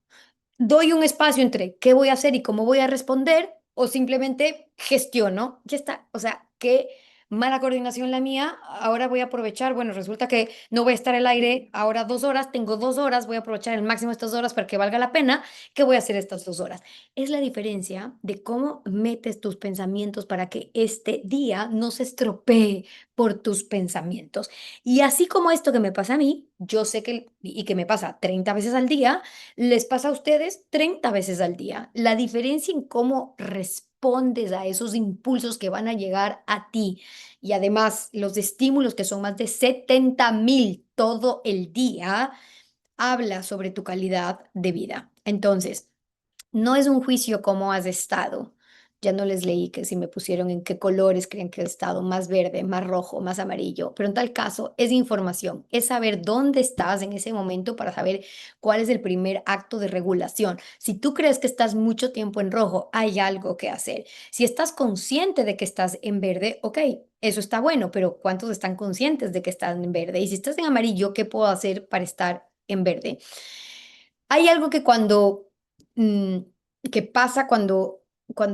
¿Doy un espacio entre qué voy a hacer y cómo voy a responder o simplemente gestiono? Ya está. O sea, qué mala coordinación la mía. Ahora voy a aprovechar. Bueno, resulta que no voy a estar al aire ahora 2 horas. Tengo 2 horas. Voy a aprovechar el máximo estas 2 horas para que valga la pena. ¿Qué voy a hacer estas 2 horas? Es la diferencia de cómo metes tus pensamientos para que este día no se estropee por tus pensamientos. Y así como esto que me pasa a mí, yo sé que, y que me pasa 30 veces al día, les pasa a ustedes 30 veces al día. La diferencia en cómo respondes a esos impulsos que van a llegar a ti y además los estímulos que son más de 70,000 todo el día, habla sobre tu calidad de vida. Entonces, no es un juicio cómo has estado. Ya no les leí que si me pusieron en qué colores creen que he estado, más verde, más rojo, más amarillo, pero en tal caso es información, es saber dónde estás en ese momento para saber cuál es el primer acto de regulación. Si tú crees que estás mucho tiempo en rojo, hay algo que hacer. Si estás consciente de que estás en verde, ok, eso está bueno, pero ¿cuántos están conscientes de que están en verde? Y si estás en amarillo, ¿qué puedo hacer para estar en verde? Hay algo que mm, que pasa cuando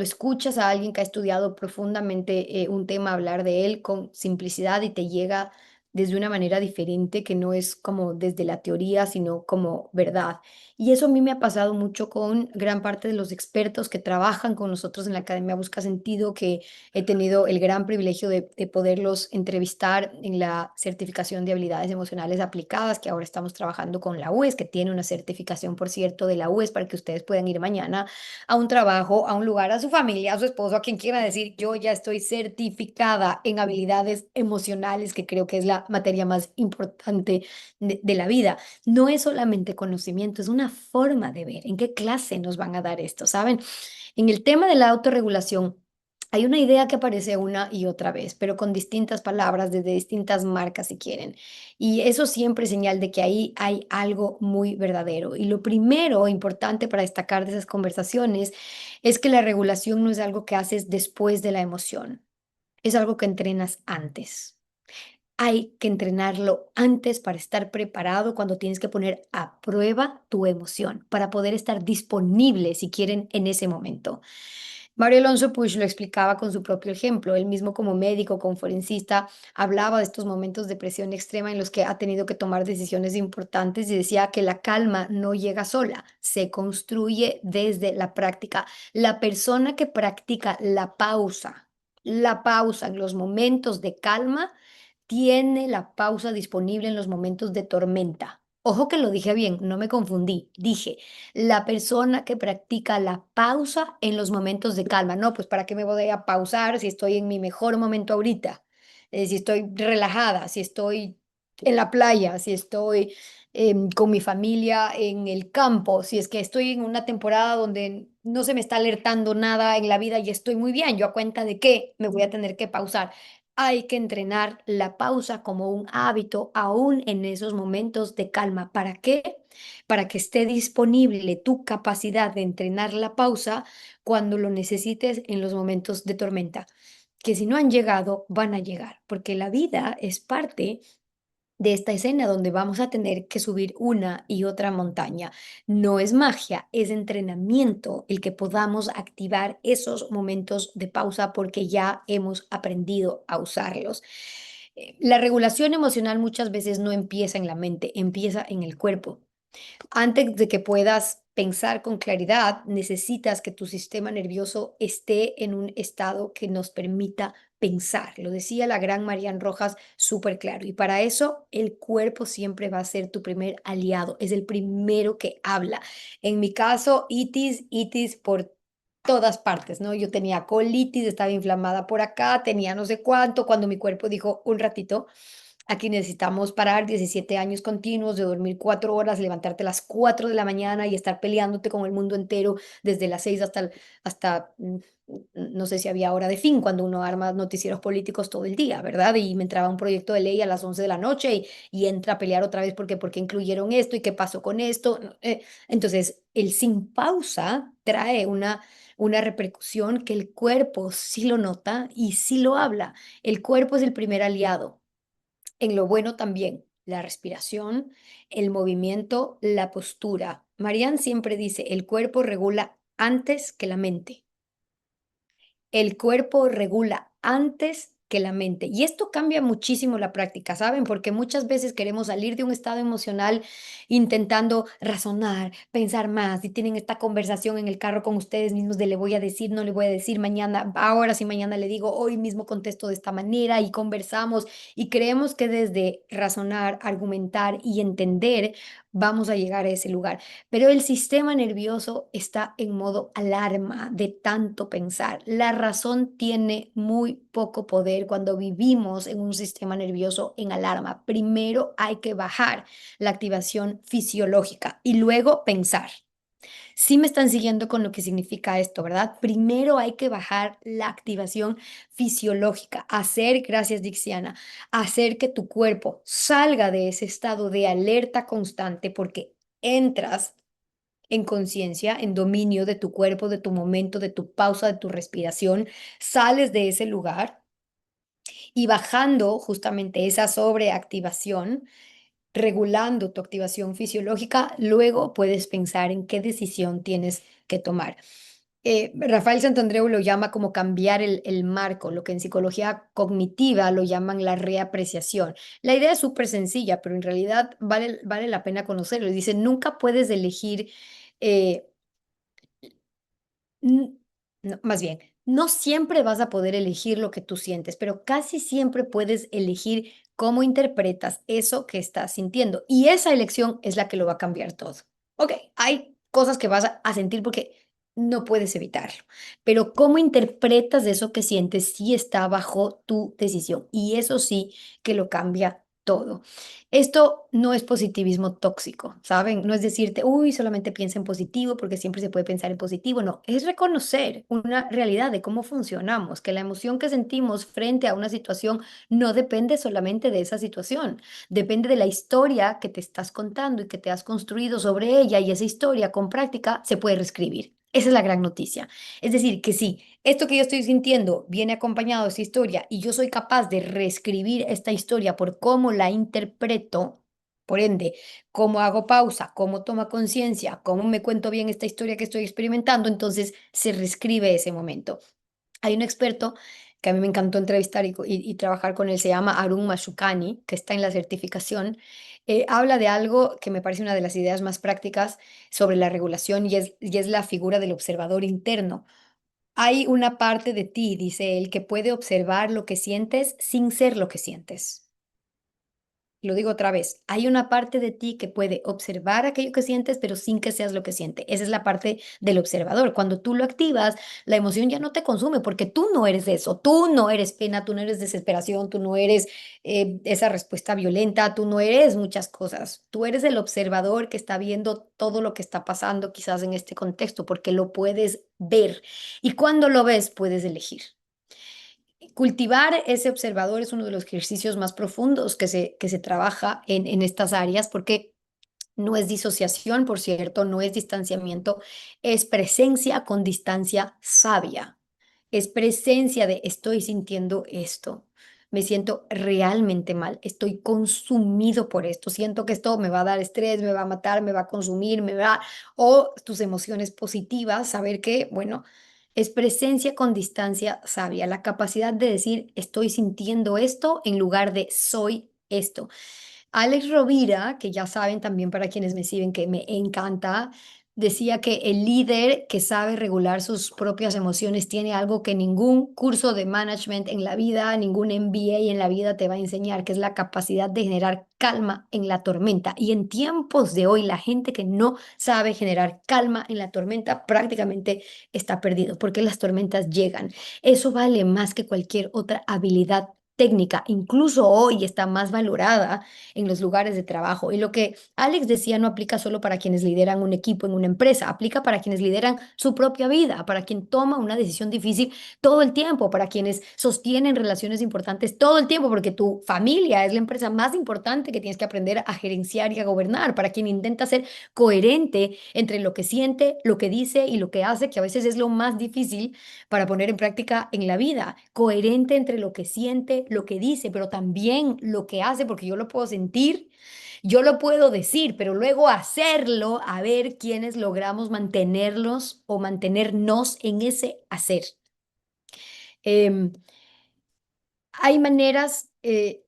escuchas a alguien que ha estudiado profundamente un tema hablar de él con simplicidad y te llega desde una manera diferente que no es como desde la teoría, sino como verdad. Y eso a mí me ha pasado mucho con gran parte de los expertos que trabajan con nosotros en la Academia Busca Sentido, que he tenido el gran privilegio de poderlos entrevistar en la certificación de habilidades emocionales aplicadas, que ahora estamos trabajando con la UES, que tiene una certificación, por cierto, de la UES para que ustedes puedan ir mañana a un trabajo, a un lugar, a su familia, a su esposo, a quien quiera decir, yo ya estoy certificada en habilidades emocionales, que creo que es la materia más importante de la vida. No es solamente conocimiento, es una forma de ver en qué clase nos van a dar esto, ¿saben? En el tema de la autorregulación, hay una idea que aparece una y otra vez, pero con distintas palabras, desde distintas marcas si quieren. Y eso siempre es señal de que ahí hay algo muy verdadero. Y lo primero importante para destacar de esas conversaciones es que la regulación no es algo que haces después de la emoción, es algo que entrenas antes. Hay que entrenarlo antes para estar preparado cuando tienes que poner a prueba tu emoción, para poder estar disponible si quieren en ese momento. Mario Alonso Puig lo explicaba con su propio ejemplo. Él mismo como médico, conferencista, hablaba de estos momentos de presión extrema en los que ha tenido que tomar decisiones importantes y decía que la calma no llega sola, se construye desde la práctica. La persona que practica la pausa en los momentos de calma, tiene la pausa disponible en los momentos de tormenta. Ojo que lo dije bien, no me confundí. Dije, la persona que practica la pausa en los momentos de calma. No, pues ¿para qué me voy a pausar si estoy en mi mejor momento ahorita? Si estoy relajada, si estoy en la playa, si estoy con mi familia en el campo, si es que estoy en una temporada donde no se me está alertando nada en la vida y estoy muy bien, yo a cuenta de qué me voy a tener que pausar. Hay que entrenar la pausa como un hábito aún en esos momentos de calma. ¿Para qué? Para que esté disponible tu capacidad de entrenar la pausa cuando lo necesites en los momentos de tormenta, que si no han llegado, van a llegar, porque la vida es parte de esta escena donde vamos a tener que subir una y otra montaña. No es magia, es entrenamiento el que podamos activar esos momentos de pausa porque ya hemos aprendido a usarlos. La regulación emocional muchas veces no empieza en la mente, empieza en el cuerpo. Antes de que puedas pensar con claridad, necesitas que tu sistema nervioso esté en un estado que nos permita pensar. Lo decía la gran Marian Rojas súper claro. Y para eso el cuerpo siempre va a ser tu primer aliado. Es el primero que habla. En mi caso, itis por todas partes, ¿no? Yo tenía colitis, estaba inflamada por acá, tenía no sé cuánto, cuando mi cuerpo dijo un ratito. Aquí necesitamos parar 17 años continuos de dormir 4 horas, levantarte a las 4 de la mañana y estar peleándote con el mundo entero desde las 6 hasta no sé si había hora de fin cuando uno arma noticieros políticos todo el día, ¿verdad? Y me entraba un proyecto de ley a las 11 de la noche y entra a pelear otra vez porque por qué incluyeron esto y qué pasó con esto. Entonces, el sin pausa trae una repercusión que el cuerpo sí lo nota y sí lo habla. El cuerpo es el primer aliado en lo bueno también, la respiración, el movimiento, la postura. Marianne siempre dice, el cuerpo regula antes que la mente. El cuerpo regula antes que la mente. Y esto cambia muchísimo la práctica, ¿saben? Porque muchas veces queremos salir de un estado emocional intentando razonar, pensar más, y tienen esta conversación en el carro con ustedes mismos de le voy a decir, no le voy a decir mañana, ahora sí mañana le digo, hoy mismo contesto de esta manera y conversamos y creemos que desde razonar, argumentar y entender vamos a llegar a ese lugar. Pero el sistema nervioso está en modo alarma de tanto pensar. La razón tiene muy poco poder cuando vivimos en un sistema nervioso en alarma. Primero hay que bajar la activación fisiológica y luego pensar. Sí me están siguiendo con lo que significa esto, ¿verdad? Primero hay que bajar la activación fisiológica, hacer, gracias Dixiana, hacer que tu cuerpo salga de ese estado de alerta constante porque entras en conciencia, en dominio de tu cuerpo, de tu momento, de tu pausa, de tu respiración, sales de ese lugar y bajando justamente esa sobreactivación, regulando tu activación fisiológica, luego puedes pensar en qué decisión tienes que tomar. Rafael Santandreu lo llama como cambiar el marco, lo que en psicología cognitiva lo llaman la reapreciación. La idea es súper sencilla, pero en realidad vale la pena conocerlo. Dice, nunca puedes elegir eh, N- No, más bien, no siempre vas a poder elegir lo que tú sientes, pero casi siempre puedes elegir cómo interpretas eso que estás sintiendo. Y esa elección es la que lo va a cambiar todo. Ok, hay cosas que vas a sentir porque no puedes evitarlo, pero cómo interpretas eso que sientes sí está bajo tu decisión. Y eso sí que lo cambia todo. Esto no es positivismo tóxico, ¿saben? No es decirte, uy, solamente piensa en positivo porque siempre se puede pensar en positivo. No, es reconocer una realidad de cómo funcionamos, que la emoción que sentimos frente a una situación no depende solamente de esa situación, depende de la historia que te estás contando y que te has construido sobre ella y esa historia con práctica se puede reescribir. Esa es la gran noticia. Es decir, que sí, esto que yo estoy sintiendo viene acompañado de esa historia y yo soy capaz de reescribir esta historia por cómo la interpreto, por ende, cómo hago pausa, cómo tomo conciencia, cómo me cuento bien esta historia que estoy experimentando, entonces se reescribe ese momento. Hay un experto que a mí me encantó entrevistar y trabajar con él, se llama Arun Mashukani, que está en la certificación. Habla de algo que me parece una de las ideas más prácticas sobre la regulación y es la figura del observador interno. Hay una parte de ti, dice él, que puede observar lo que sientes sin ser lo que sientes. Lo digo otra vez, hay una parte de ti que puede observar aquello que sientes, pero sin que seas lo que siente. Esa es la parte del observador. Cuando tú lo activas, la emoción ya no te consume porque tú no eres eso, tú no eres pena, tú no eres desesperación, tú no eres esa respuesta violenta, tú no eres muchas cosas. Tú eres el observador que está viendo todo lo que está pasando quizás en este contexto porque lo puedes ver y cuando lo ves puedes elegir. Cultivar ese observador es uno de los ejercicios más profundos que se trabaja en estas áreas porque no es disociación, por cierto, no es distanciamiento, es presencia con distancia sabia. Es presencia de estoy sintiendo esto. me siento realmente mal, estoy consumido por esto, siento que esto me va a dar estrés, me va a matar, me va a consumir, o tus emociones positivas, saber que, bueno, es presencia con distancia sabia, la capacidad de decir estoy sintiendo esto en lugar de soy esto. Alex Rovira, que ya saben también para quienes me siguen que me encanta, decía que el líder que sabe regular sus propias emociones tiene algo que ningún curso de management en la vida, ningún MBA en la vida te va a enseñar, que es la capacidad de generar calma en la tormenta. Y en tiempos de hoy, la gente que no sabe generar calma en la tormenta prácticamente está perdido, porque las tormentas llegan. Eso vale más que cualquier otra habilidad técnica, incluso hoy está más valorada en los lugares de trabajo. Y lo que Alex decía no aplica solo para quienes lideran un equipo en una empresa, aplica para quienes lideran su propia vida, para quien toma una decisión difícil todo el tiempo, para quienes sostienen relaciones importantes todo el tiempo, porque tu familia es la empresa más importante que tienes que aprender a gerenciar y a gobernar, para quien intenta ser coherente entre lo que siente, lo que dice y lo que hace, que a veces es lo más difícil para poner en práctica en la vida, coherente entre lo que siente, lo que dice, pero también lo que hace, porque yo lo puedo sentir, yo lo puedo decir, pero luego hacerlo, a ver quiénes logramos mantenerlos o mantenernos en ese hacer. Em, hay maneras en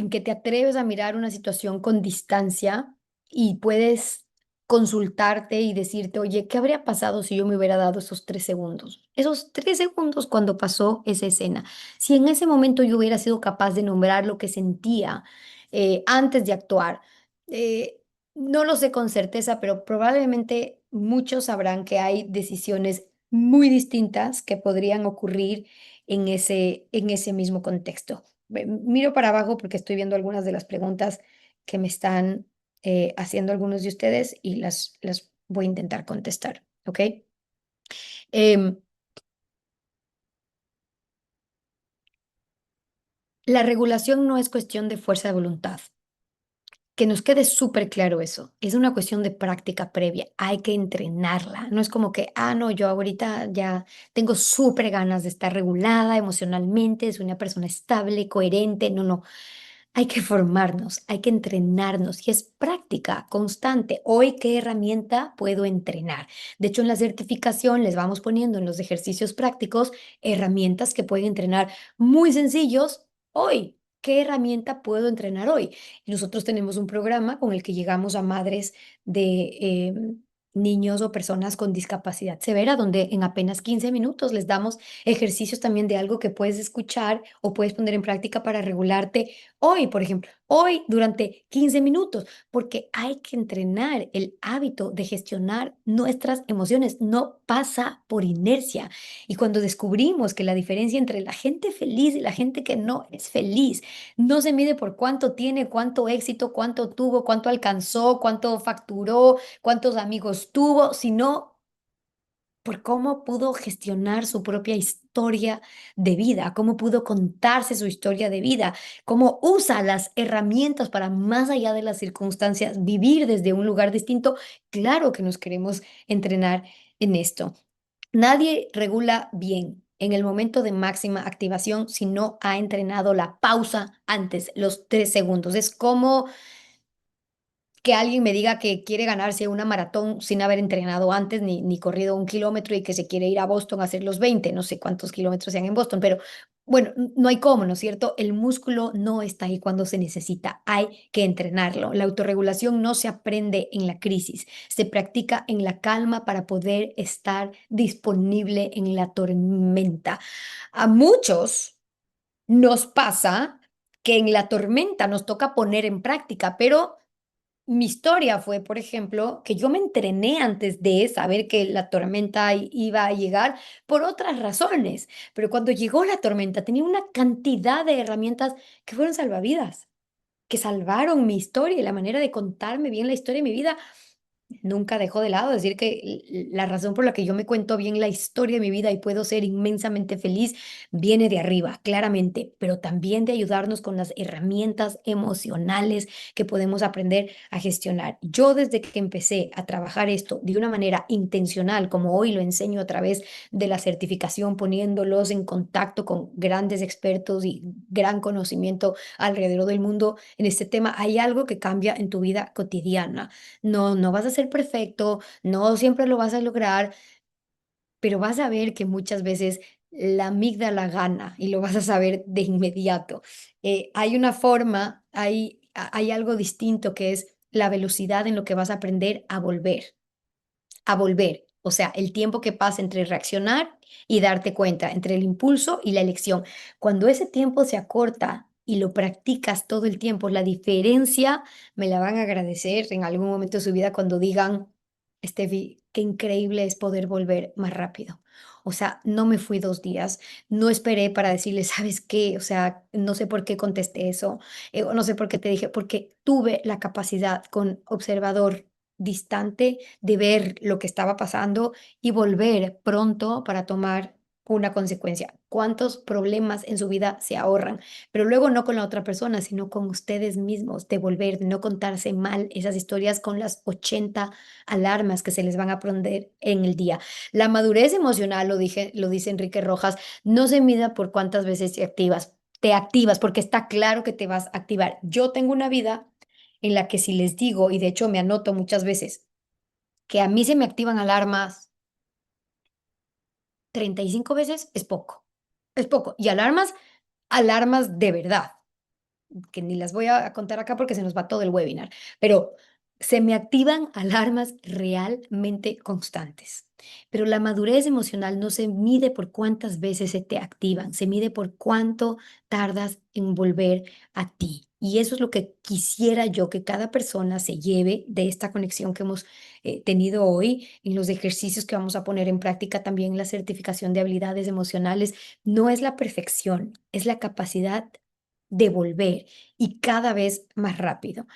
que te atreves a mirar una situación con distancia y puedes consultarte y decirte, oye, ¿qué habría pasado si yo me hubiera dado esos 3 segundos? Esos 3 segundos cuando pasó esa escena. Si en ese momento yo hubiera sido capaz de nombrar lo que sentía antes de actuar, no lo sé con certeza, pero probablemente muchos sabrán que hay decisiones muy distintas que podrían ocurrir en ese mismo contexto. Miro para abajo porque estoy viendo algunas de las preguntas que me están haciendo algunos de ustedes y las voy a intentar contestar, ¿ok? Em, la regulación no es cuestión de fuerza de voluntad. Que nos quede súper claro eso. Es una cuestión de práctica previa. Hay que entrenarla. No es como que, ah, no, yo ahorita ya tengo súper ganas de estar regulada emocionalmente, soy una persona estable, coherente. No, no. Hay que formarnos, hay que entrenarnos y es práctica constante. Hoy, ¿qué herramienta puedo entrenar? De hecho, en la certificación les vamos poniendo en los ejercicios prácticos herramientas que pueden entrenar muy sencillos hoy. ¿Qué herramienta puedo entrenar hoy? Y nosotros tenemos un programa con el que llegamos a madres de niños o personas con discapacidad severa, donde en apenas 15 minutos les damos ejercicios también de algo que puedes escuchar o puedes poner en práctica para regularte hoy, por ejemplo, hoy durante 15 minutos, porque hay que entrenar el hábito de gestionar nuestras emociones. No pasa por inercia. Y cuando descubrimos que la diferencia entre la gente feliz y la gente que no es feliz no se mide por cuánto tiene, cuánto éxito, cuánto tuvo, cuánto alcanzó, cuánto facturó, cuántos amigos tuvo, sino por cómo pudo gestionar su propia historia de vida, cómo pudo contarse su historia de vida, cómo usa las herramientas para, más allá de las circunstancias, vivir desde un lugar distinto. Claro que nos queremos entrenar en esto. Nadie regula bien en el momento de máxima activación si no ha entrenado la pausa antes, los 3 segundos. Es como que alguien me diga que quiere ganarse una maratón sin haber entrenado antes ni corrido 1 kilómetro y que se quiere ir a Boston a hacer los 20, no sé cuántos kilómetros sean en Boston, pero bueno, no hay cómo, ¿no es cierto? El músculo no está ahí cuando se necesita, hay que entrenarlo. La autorregulación no se aprende en la crisis, se practica en la calma para poder estar disponible en la tormenta. A muchos nos pasa que en la tormenta nos toca poner en práctica, pero mi historia fue, por ejemplo, que yo me entrené antes de saber que la tormenta iba a llegar por otras razones, pero cuando llegó la tormenta tenía una cantidad de herramientas que fueron salvavidas, que salvaron mi historia y la manera de contarme bien la historia de mi vida nunca dejo de lado decir que la razón por la que yo me cuento bien la historia de mi vida y puedo ser inmensamente feliz viene de arriba, claramente, pero también de ayudarnos con las herramientas emocionales que podemos aprender a gestionar. Yo desde que empecé a trabajar esto de una manera intencional, como hoy lo enseño a través de la certificación, poniéndolos en contacto con grandes expertos y gran conocimiento alrededor del mundo en este tema, hay algo que cambia en tu vida cotidiana. No, no vas a ser perfecto, no siempre lo vas a lograr, pero vas a ver que muchas veces la amígdala gana y lo vas a saber de inmediato. Hay una forma, hay algo distinto que es la velocidad en lo que vas a aprender a volver. O sea, el tiempo que pasa entre reaccionar y darte cuenta, entre el impulso y la elección. Cuando ese tiempo se acorta y lo practicas todo el tiempo, la diferencia me la van a agradecer en algún momento de su vida cuando digan, Steffi, qué increíble es poder volver más rápido. O sea, no me fui 2 días, no esperé para decirle, ¿sabes qué? O sea, no sé por qué contesté eso, o no sé por qué te dije, porque tuve la capacidad con observador distante de ver lo que estaba pasando y volver pronto para tomar una consecuencia. ¿Cuántos problemas en su vida se ahorran? Pero luego no con la otra persona, sino con ustedes mismos, de volver, de no contarse mal esas historias con las 80 alarmas que se les van a prender en el día. La madurez emocional, lo dice Enrique Rojas, no se mida por cuántas veces te activas, porque está claro que te vas a activar. Yo tengo una vida en la que si les digo, y de hecho me anoto muchas veces, que a mí se me activan alarmas 35 veces, es poco. Es poco. Y alarmas, alarmas de verdad, que ni las voy a contar acá porque se nos va todo el webinar, pero se me activan alarmas realmente constantes. Pero la madurez emocional no se mide por cuántas veces se te activan, se mide por cuánto tardas en volver a ti. Y eso es lo que quisiera yo que cada persona se lleve de esta conexión que hemos tenido hoy en los ejercicios que vamos a poner en práctica también en la certificación de habilidades emocionales. No es la perfección, es la capacidad de volver y cada vez más rápido.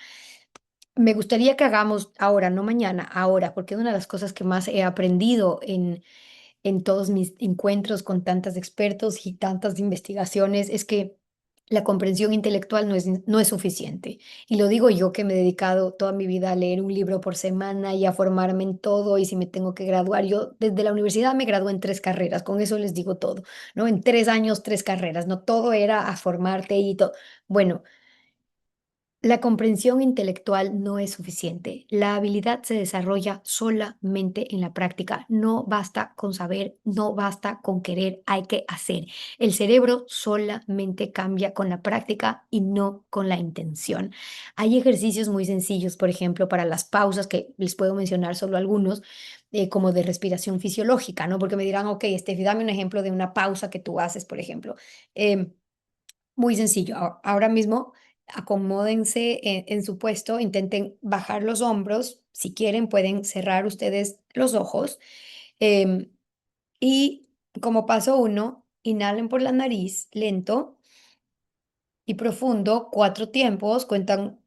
Me gustaría que hagamos ahora, no mañana, ahora, porque una de las cosas que más he aprendido en todos mis encuentros con tantos expertos y tantas investigaciones es que la comprensión intelectual no es suficiente. Y lo digo yo que me he dedicado toda mi vida a leer un libro por semana y a formarme en todo. Y si me tengo que graduar, yo desde la universidad me gradué en 3 carreras, con eso les digo todo, ¿no? En 3 años, 3 carreras, no todo era a formarte y todo. Bueno, la comprensión intelectual no es suficiente. La habilidad se desarrolla solamente en la práctica. No basta con saber, no basta con querer, hay que hacer. El cerebro solamente cambia con la práctica y no con la intención. Hay ejercicios muy sencillos, por ejemplo, para las pausas, que les puedo mencionar solo algunos, como de respiración fisiológica, ¿no? Porque me dirán, ok, Estefi, dame un ejemplo de una pausa que tú haces, por ejemplo. Muy sencillo. Ahora mismo, acomódense en su puesto, intenten bajar los hombros. Si quieren, pueden cerrar ustedes los ojos. em, y como paso uno, inhalen por la nariz, lento y profundo, 4 tiempos, cuentan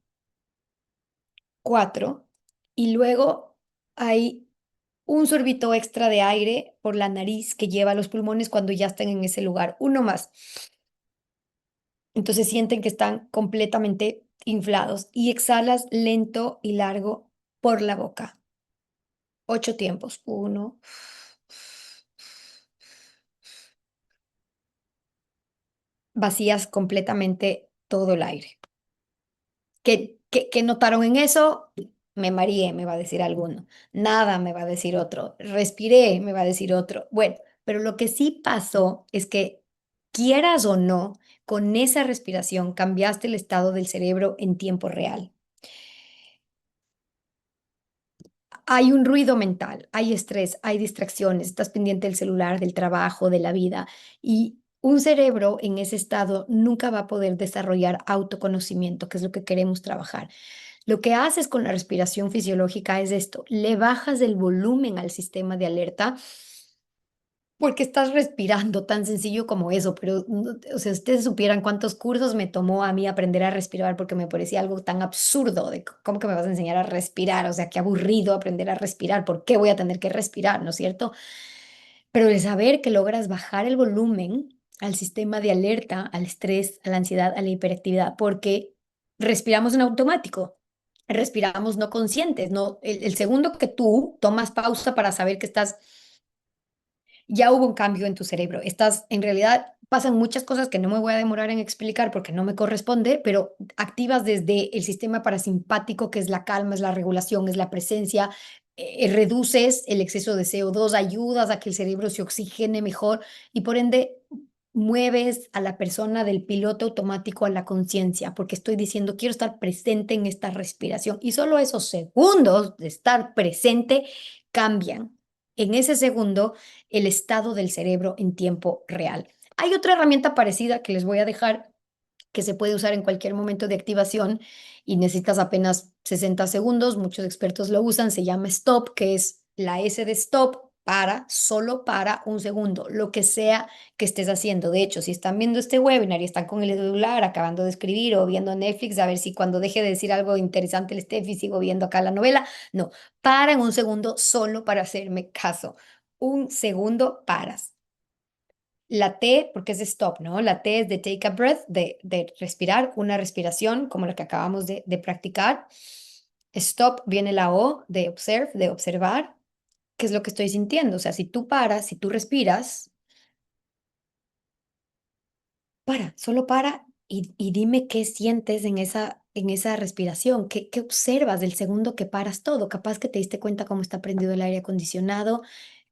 4. Y luego hay un sorbito extra de aire por la nariz que lleva a los pulmones cuando ya están en ese lugar. Uno más. Entonces sienten que están completamente inflados y exhalas lento y largo por la boca. 8 tiempos. Uno. Vacías completamente todo el aire. ¿Qué notaron en eso? Me mareé, me va a decir alguno. Nada, me va a decir otro. Respiré, me va a decir otro. Bueno, pero lo que sí pasó es que, quieras o no, con esa respiración cambiaste el estado del cerebro en tiempo real. Hay un ruido mental, hay estrés, hay distracciones, estás pendiente del celular, del trabajo, de la vida, y un cerebro en ese estado nunca va a poder desarrollar autoconocimiento, que es lo que queremos trabajar. Lo que haces con la respiración fisiológica es esto: le bajas el volumen al sistema de alerta Porque estás respirando, tan sencillo como eso, pero, o sea, ustedes supieran cuántos cursos me tomó a mí aprender a respirar porque me parecía algo tan absurdo de cómo que me vas a enseñar a respirar, o sea, qué aburrido aprender a respirar, ¿por qué voy a tener que respirar, no es cierto? Pero el saber que logras bajar el volumen al sistema de alerta, al estrés, a la ansiedad, a la hiperactividad, porque respiramos en automático, respiramos no conscientes, no, el segundo que tú tomas pausa para saber que estás ya hubo un cambio en tu cerebro. Estás, en realidad, pasan muchas cosas que no me voy a demorar en explicar porque no me corresponde, pero activas desde el sistema parasimpático, que es la calma, es la regulación, es la presencia. Reduces el exceso de CO2, ayudas a que el cerebro se oxigene mejor y por ende mueves a la persona del piloto automático a la conciencia, porque estoy diciendo, quiero estar presente en esta respiración y solo esos segundos de estar presente cambian. En ese segundo el estado del cerebro en tiempo real. Hay otra herramienta parecida que les voy a dejar que se puede usar en cualquier momento de activación y necesitas apenas 60 segundos. Muchos expertos lo usan, se llama stop, que es la S de stop, para, solo para un segundo, lo que sea que estés haciendo. De hecho, si están viendo este webinar y están con el celular acabando de escribir o viendo Netflix, a ver si cuando deje de decir algo interesante el Steffi sigo viendo acá la novela. No, para en un segundo solo para hacerme caso. Un segundo paras. La T, porque es de stop, ¿no? La T es de take a breath, de respirar, una respiración como la que acabamos de practicar. Stop viene la O de observe, de observar. ¿Qué es lo que estoy sintiendo? O sea, si tú paras, si tú respiras, para, solo para y dime qué sientes en esa respiración, qué observas del segundo que paras todo. Capaz que te diste cuenta cómo está prendido el aire acondicionado,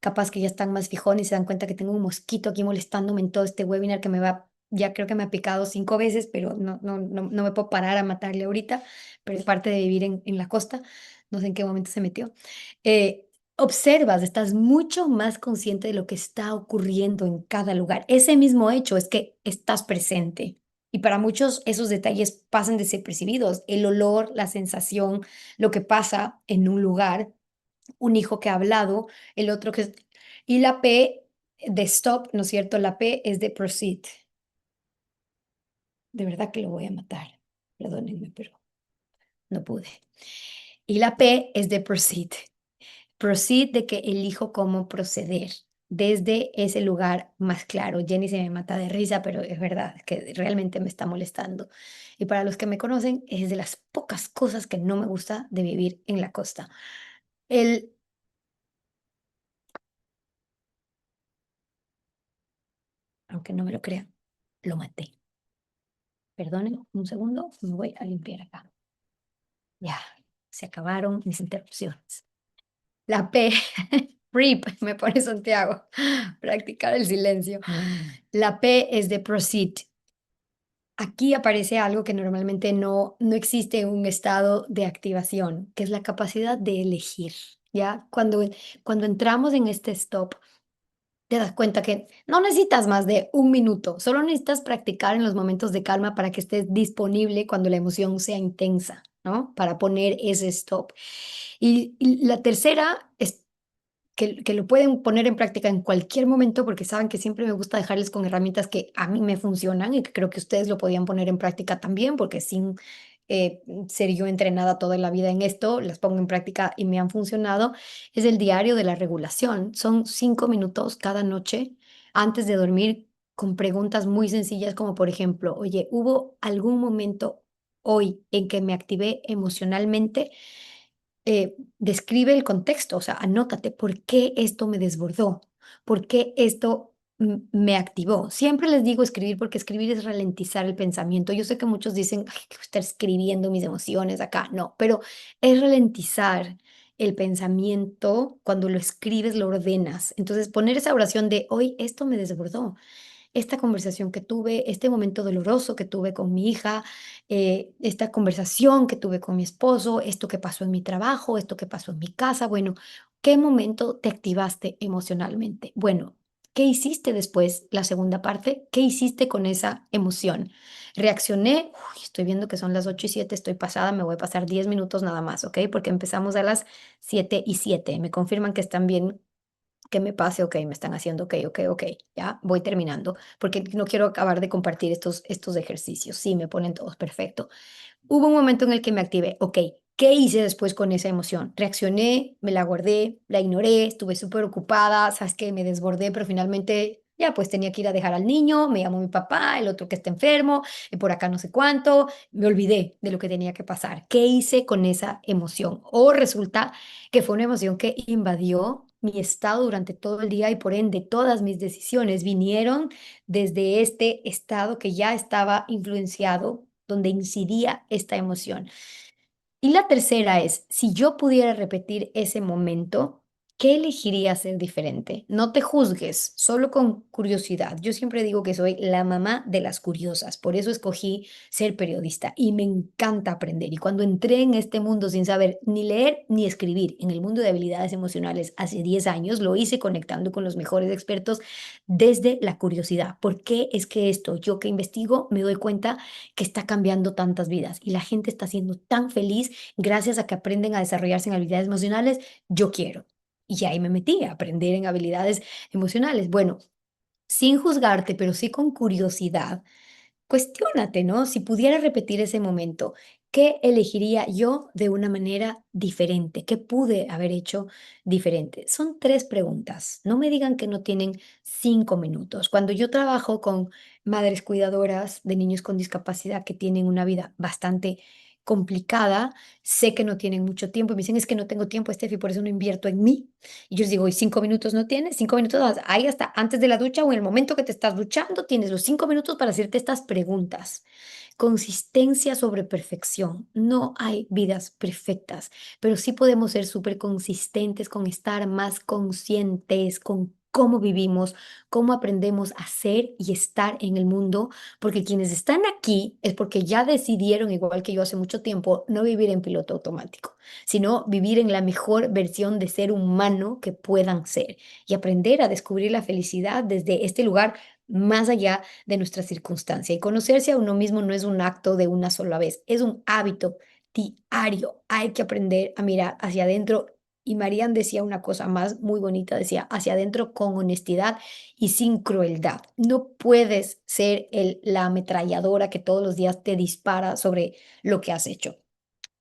capaz que ya están más fijones y se dan cuenta que tengo un mosquito aquí molestándome en todo este webinar que me va, ya creo que me ha picado 5 veces, pero no me puedo parar a matarle ahorita, pero es parte de vivir en la costa, no sé en qué momento se metió. Observas, estás mucho más consciente de lo que está ocurriendo en cada lugar. Ese mismo hecho es que estás presente. Y para muchos esos detalles pasan desapercibidos. El olor, la sensación, lo que pasa en un lugar, un hijo que ha hablado, el otro que... Y la P de stop, ¿no es cierto? La P es de proceed. De verdad que lo voy a matar. Perdónenme, pero no pude. Y la P es de proceed. Proceed de que elijo cómo proceder desde ese lugar más claro. Jenny se me mata de risa, pero es verdad que realmente me está molestando. Y para los que me conocen, es de las pocas cosas que no me gusta de vivir en la costa. El, aunque no me lo crean, lo maté. Perdonen un segundo, me voy a limpiar acá. Ya, se acabaron mis interrupciones. La P, RIP, me pone Santiago, practicar el silencio. La P es de proceed. Aquí aparece algo que normalmente no existe en un estado de activación, que es la capacidad de elegir, ¿ya? Cuando entramos en este stop, te das cuenta que no necesitas más de un minuto, solo necesitas practicar en los momentos de calma para que estés disponible cuando la emoción sea intensa, ¿no? Para poner ese stop. Y la tercera es que lo pueden poner en práctica en cualquier momento porque saben que siempre me gusta dejarles con herramientas que a mí me funcionan y que creo que ustedes lo podían poner en práctica también porque sin ser yo entrenada toda la vida en esto, las pongo en práctica y me han funcionado. Es el diario de la regulación. Son 5 minutos cada noche antes de dormir con preguntas muy sencillas como por ejemplo, oye, ¿hubo algún momento hoy en que me activé emocionalmente? Describe el contexto, o sea, anótate por qué esto me desbordó, por qué esto me activó. Siempre les digo escribir porque escribir es ralentizar el pensamiento. Yo sé que muchos dicen, ay, que estar escribiendo mis emociones acá, no, pero es ralentizar el pensamiento cuando lo escribes, lo ordenas. Entonces, poner esa oración de hoy esto me desbordó, esta conversación que tuve, este momento doloroso que tuve con mi hija, esta conversación que tuve con mi esposo, esto que pasó en mi trabajo, esto que pasó en mi casa. Bueno, ¿qué momento te activaste emocionalmente? Bueno, ¿qué hiciste después? La segunda parte, ¿qué hiciste con esa emoción? Reaccioné, uy, estoy viendo que son las 8:07, estoy pasada, me voy a pasar 10 minutos nada más, ¿ok? Porque empezamos a las 7:07. Me confirman que están bien que me pase, ok, me están haciendo, ok, ok, ok, ya voy terminando, porque no quiero acabar de compartir estos ejercicios. Sí, me ponen todos perfecto. Hubo un momento en el que me activé, ok, ¿qué hice después con esa emoción? Reaccioné, me la guardé, la ignoré, estuve súper ocupada, sabes que me desbordé, pero finalmente ya pues tenía que ir a dejar al niño, me llamó mi papá, el otro que está enfermo, y por acá no sé cuánto, me olvidé de lo que tenía que pasar. ¿Qué hice con esa emoción? O resulta que fue una emoción que invadió mi estado durante todo el día y por ende todas mis decisiones vinieron desde este estado que ya estaba influenciado, donde incidía esta emoción. Y la tercera es, si yo pudiera repetir ese momento, ¿qué elegiría hacer diferente? No te juzgues, solo con curiosidad. Yo siempre digo que soy la mamá de las curiosas, por eso escogí ser periodista y me encanta aprender. Y cuando entré en este mundo sin saber ni leer ni escribir, en el mundo de habilidades emocionales hace 10 años, lo hice conectando con los mejores expertos desde la curiosidad. ¿Por qué es que esto, yo que investigo, me doy cuenta que está cambiando tantas vidas y la gente está siendo tan feliz gracias a que aprenden a desarrollarse en habilidades emocionales? Yo quiero. Y ahí me metí a aprender en habilidades emocionales. Bueno, sin juzgarte, pero sí con curiosidad. Cuestiónate, ¿no? Si pudiera repetir ese momento, ¿qué elegiría yo de una manera diferente? ¿Qué pude haber hecho diferente? Son tres preguntas. No me digan que no tienen 5 minutos. Cuando yo trabajo con madres cuidadoras de niños con discapacidad que tienen una vida bastante complicada, sé que no tienen mucho tiempo y me dicen, es que no tengo tiempo, Steffi, por eso no invierto en mí. Y yo les digo, ¿y 5 minutos no tienes? 5 minutos, ahí hasta antes de la ducha o en el momento que te estás duchando, tienes los 5 minutos para hacerte estas preguntas. Consistencia sobre perfección. No hay vidas perfectas, pero sí podemos ser súper consistentes con estar más conscientes con cómo vivimos, cómo aprendemos a ser y estar en el mundo, porque quienes están aquí es porque ya decidieron, igual que yo hace mucho tiempo, no vivir en piloto automático, sino vivir en la mejor versión de ser humano que puedan ser y aprender a descubrir la felicidad desde este lugar más allá de nuestra circunstancia. Y conocerse a uno mismo no es un acto de una sola vez, es un hábito diario. Hay que aprender a mirar hacia adentro. Y Marian decía una cosa más muy bonita, decía, hacia adentro con honestidad y sin crueldad. No puedes ser la ametralladora que todos los días te dispara sobre lo que has hecho.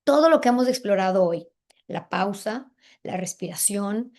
Todo lo que hemos explorado hoy, la pausa, la respiración,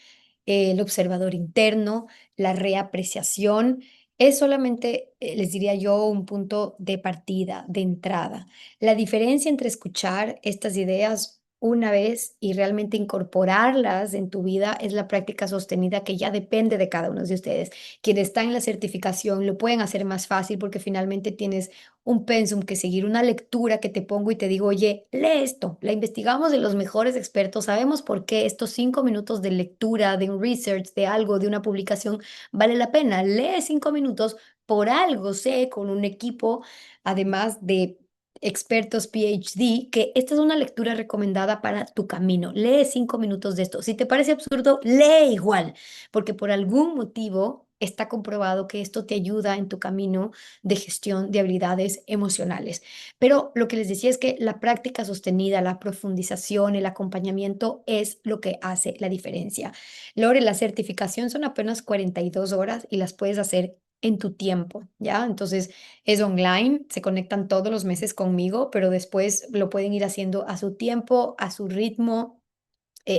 el observador interno, la reapreciación, es solamente, les diría yo, un punto de partida, de entrada. La diferencia entre escuchar estas ideas una vez y realmente incorporarlas en tu vida es la práctica sostenida que ya depende de cada uno de ustedes. Quienes están en la certificación lo pueden hacer más fácil porque finalmente tienes un pensum que seguir, una lectura que te pongo y te digo, oye, lee esto, la investigamos de los mejores expertos, sabemos por qué estos 5 minutos de lectura, de un research, de algo, de una publicación, vale la pena. Lee 5 minutos, por algo sé, con un equipo, además de expertos PhD, que esta es una lectura recomendada para tu camino. Lee 5 minutos de esto. Si te parece absurdo, lee igual, porque por algún motivo está comprobado que esto te ayuda en tu camino de gestión de habilidades emocionales. Pero lo que les decía es que la práctica sostenida, la profundización, el acompañamiento es lo que hace la diferencia. Lore, la certificación son apenas 42 horas y las puedes hacer en tu tiempo, ¿ya? Entonces es online, se conectan todos los meses conmigo, pero después lo pueden ir haciendo a su tiempo, a su ritmo.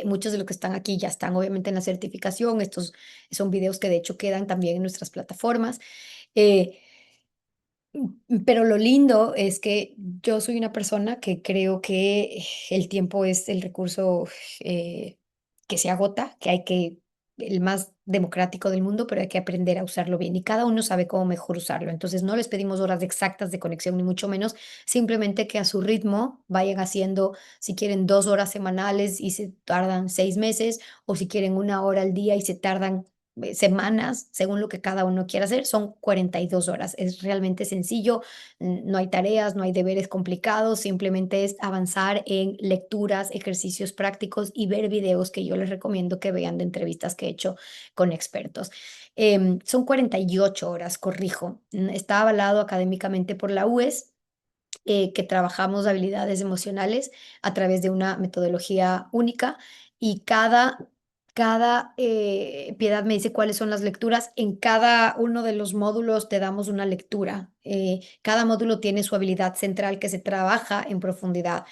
Muchos de los que están aquí ya están obviamente en la certificación. Estos son videos que de hecho quedan también en nuestras plataformas. Eh, pero lo lindo es que yo soy una persona que creo que el tiempo es el recurso que se agota, que hay que, el más democrático del mundo, pero hay que aprender a usarlo bien y cada uno sabe cómo mejor usarlo. Entonces no les pedimos horas exactas de conexión, ni mucho menos, simplemente que a su ritmo vayan haciendo, si quieren 2 horas semanales y se tardan 6 meses, o si quieren 1 hora al día y se tardan semanas, según lo que cada uno quiera hacer, son 42 horas. Es realmente sencillo, no hay tareas, no hay deberes complicados, simplemente es avanzar en lecturas, ejercicios prácticos y ver videos que yo les recomiendo que vean de entrevistas que he hecho con expertos. Son 48 horas, corrijo. Está avalado académicamente por la UES. Que trabajamos habilidades emocionales a través de una metodología única y cada Piedad me dice cuáles son las lecturas. En cada uno de los módulos te damos una lectura. Cada módulo tiene su habilidad central que se trabaja en profundidad.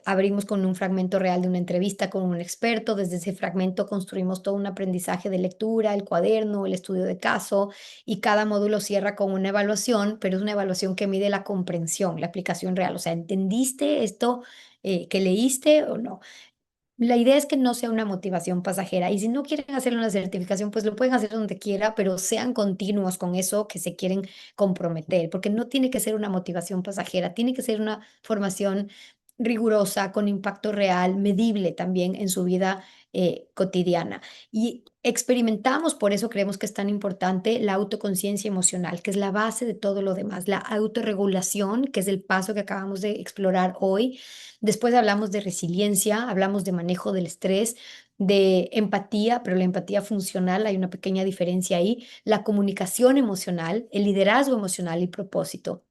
Abrimos con un fragmento real de una entrevista con un experto. Desde ese fragmento construimos todo un aprendizaje de lectura, el cuaderno, el estudio de caso, y cada módulo cierra con una evaluación, pero es una evaluación que mide la comprensión, la aplicación real. O sea, ¿entendiste esto que leíste o no? La idea es que no sea una motivación pasajera, y si no quieren hacer una certificación, pues lo pueden hacer donde quiera, pero sean continuos con eso que se quieren comprometer, porque no tiene que ser una motivación pasajera, tiene que ser una formación rigurosa, con impacto real, medible también en su vida cotidiana. Y experimentamos, por eso creemos que es tan importante la autoconciencia emocional, que es la base de todo lo demás, la autorregulación, que es el paso que acabamos de explorar hoy. Después hablamos de resiliencia, hablamos de manejo del estrés, de empatía, pero la empatía funcional, hay una pequeña diferencia ahí, la comunicación emocional, el liderazgo emocional y propósito,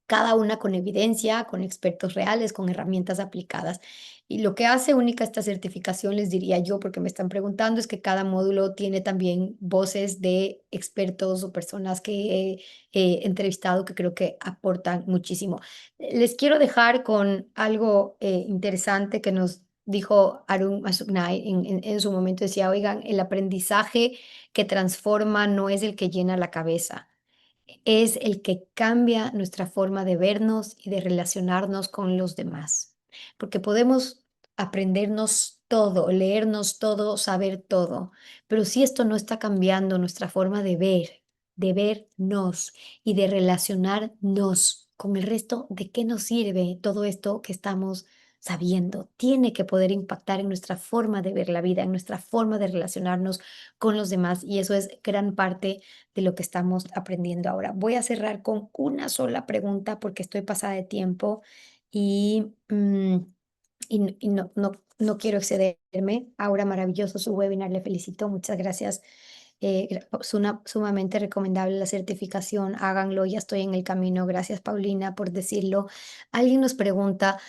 cada una con evidencia, con expertos reales, con herramientas aplicadas. Y lo que hace única esta certificación, les diría yo, porque me están preguntando, es que cada módulo tiene también voces de expertos o personas que he entrevistado que creo que aportan muchísimo. Les quiero dejar con algo interesante que nos dijo Arun Masugnay en su momento. Decía, oigan, el aprendizaje que transforma no es el que llena la cabeza, es el que cambia nuestra forma de vernos y de relacionarnos con los demás. Porque podemos aprendernos todo, leernos todo, saber todo, pero si esto no está cambiando nuestra forma de vernos y de relacionarnos con el resto, ¿de qué nos sirve todo esto que estamos sabiendo? Tiene que poder impactar en nuestra forma de ver la vida, en nuestra forma de relacionarnos con los demás, y eso es gran parte de lo que estamos aprendiendo ahora. Voy a cerrar con una sola pregunta porque estoy pasada de tiempo y, no quiero excederme. Aura, maravilloso su webinar, le felicito, muchas gracias. Sumamente recomendable la certificación, háganlo, ya estoy en el camino. Gracias, Paulina, por decirlo. Alguien nos pregunta,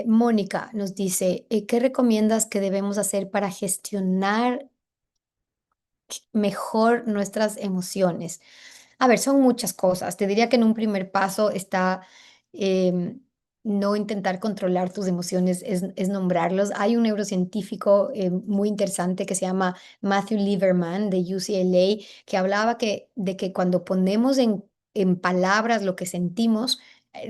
Mónica nos dice, ¿qué recomiendas que debemos hacer para gestionar mejor nuestras emociones? A ver, son muchas cosas. Te diría que en un primer paso está em, no intentar controlar tus emociones, es nombrarlos. Hay un neurocientífico muy interesante que se llama Matthew Lieberman de UCLA, que hablaba de que cuando ponemos en palabras lo que sentimos,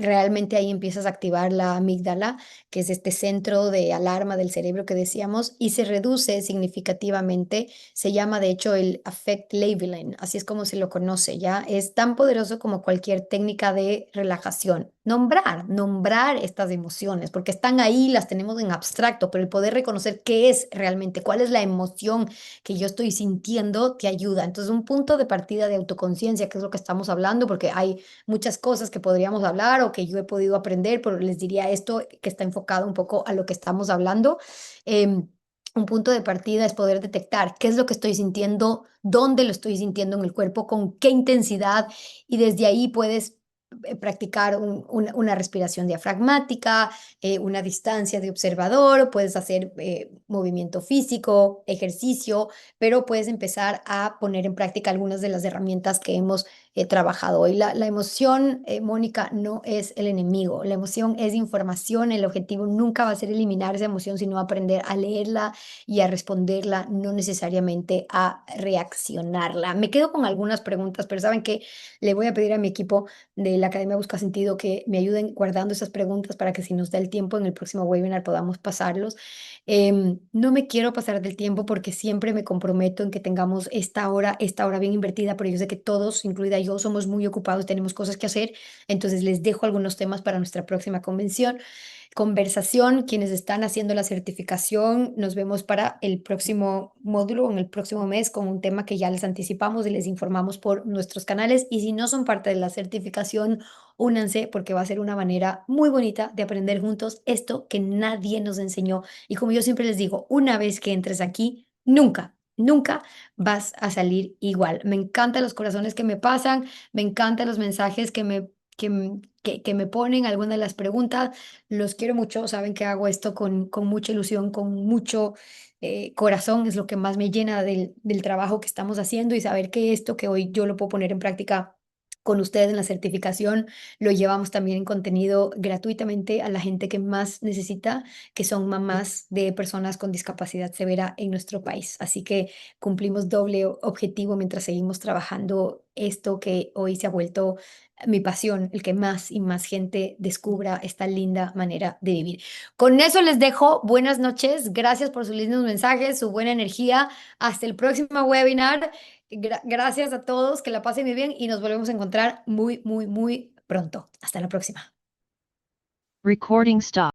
realmente ahí empiezas a activar la amígdala, que es este centro de alarma del cerebro que decíamos, y se reduce significativamente. Se llama de hecho el affect labeling, así es como se lo conoce, ¿ya? Es tan poderoso como cualquier técnica de relajación. Nombrar estas emociones, porque están ahí, las tenemos en abstracto, pero el poder reconocer qué es realmente, cuál es la emoción que yo estoy sintiendo, te ayuda. Entonces, un punto de partida de autoconciencia, que es lo que estamos hablando, porque hay muchas cosas que podríamos hablar o que yo he podido aprender, pero les diría esto que está enfocado un poco a lo que estamos hablando. Un punto de partida es poder detectar qué es lo que estoy sintiendo, dónde lo estoy sintiendo en el cuerpo, con qué intensidad, y desde ahí puedes practicar una respiración diafragmática, una distancia de observador, puedes hacer movimiento físico, ejercicio, pero puedes empezar a poner en práctica algunas de las herramientas que hemos trabajado hoy. La emoción, Mónica, no es el enemigo. La emoción es información. El objetivo nunca va a ser eliminar esa emoción, sino aprender a leerla y a responderla, no necesariamente a reaccionarla. Me quedo con algunas preguntas, pero saben que le voy a pedir a mi equipo de la Academia Busca Sentido que me ayuden guardando esas preguntas para que, si nos da el tiempo en el próximo webinar, podamos pasarlos. No me quiero pasar del tiempo porque siempre me comprometo en que tengamos esta hora bien invertida, pero yo sé que todos, incluida yo, somos muy ocupados, tenemos cosas que hacer. Entonces les dejo algunos temas para nuestra próxima conversación. Quienes están haciendo la certificación, nos vemos para el próximo módulo en el próximo mes con un tema que ya les anticipamos y les informamos por nuestros canales. Y si no son parte de la certificación, únanse, porque va a ser una manera muy bonita de aprender juntos esto que nadie nos enseñó. Y como yo siempre les digo, una vez que entres aquí, nunca vas a salir igual. Me encantan los corazones que me pasan, me encantan los mensajes que que me ponen, algunas de las preguntas. Los quiero mucho, saben que hago esto con mucha ilusión, con mucho corazón, es lo que más me llena del trabajo que estamos haciendo y saber que esto que hoy yo lo puedo poner en práctica con ustedes en la certificación, lo llevamos también en contenido gratuitamente a la gente que más necesita, que son mamás de personas con discapacidad severa en nuestro país. Así que cumplimos doble objetivo mientras seguimos trabajando esto que hoy se ha vuelto mi pasión, el que más y más gente descubra esta linda manera de vivir. Con eso les dejo. Buenas noches. Gracias por sus lindos mensajes, su buena energía. Hasta el próximo webinar. Gracias a todos. Que la pasen muy bien y nos volvemos a encontrar muy, muy, muy pronto. Hasta la próxima. Recording stop.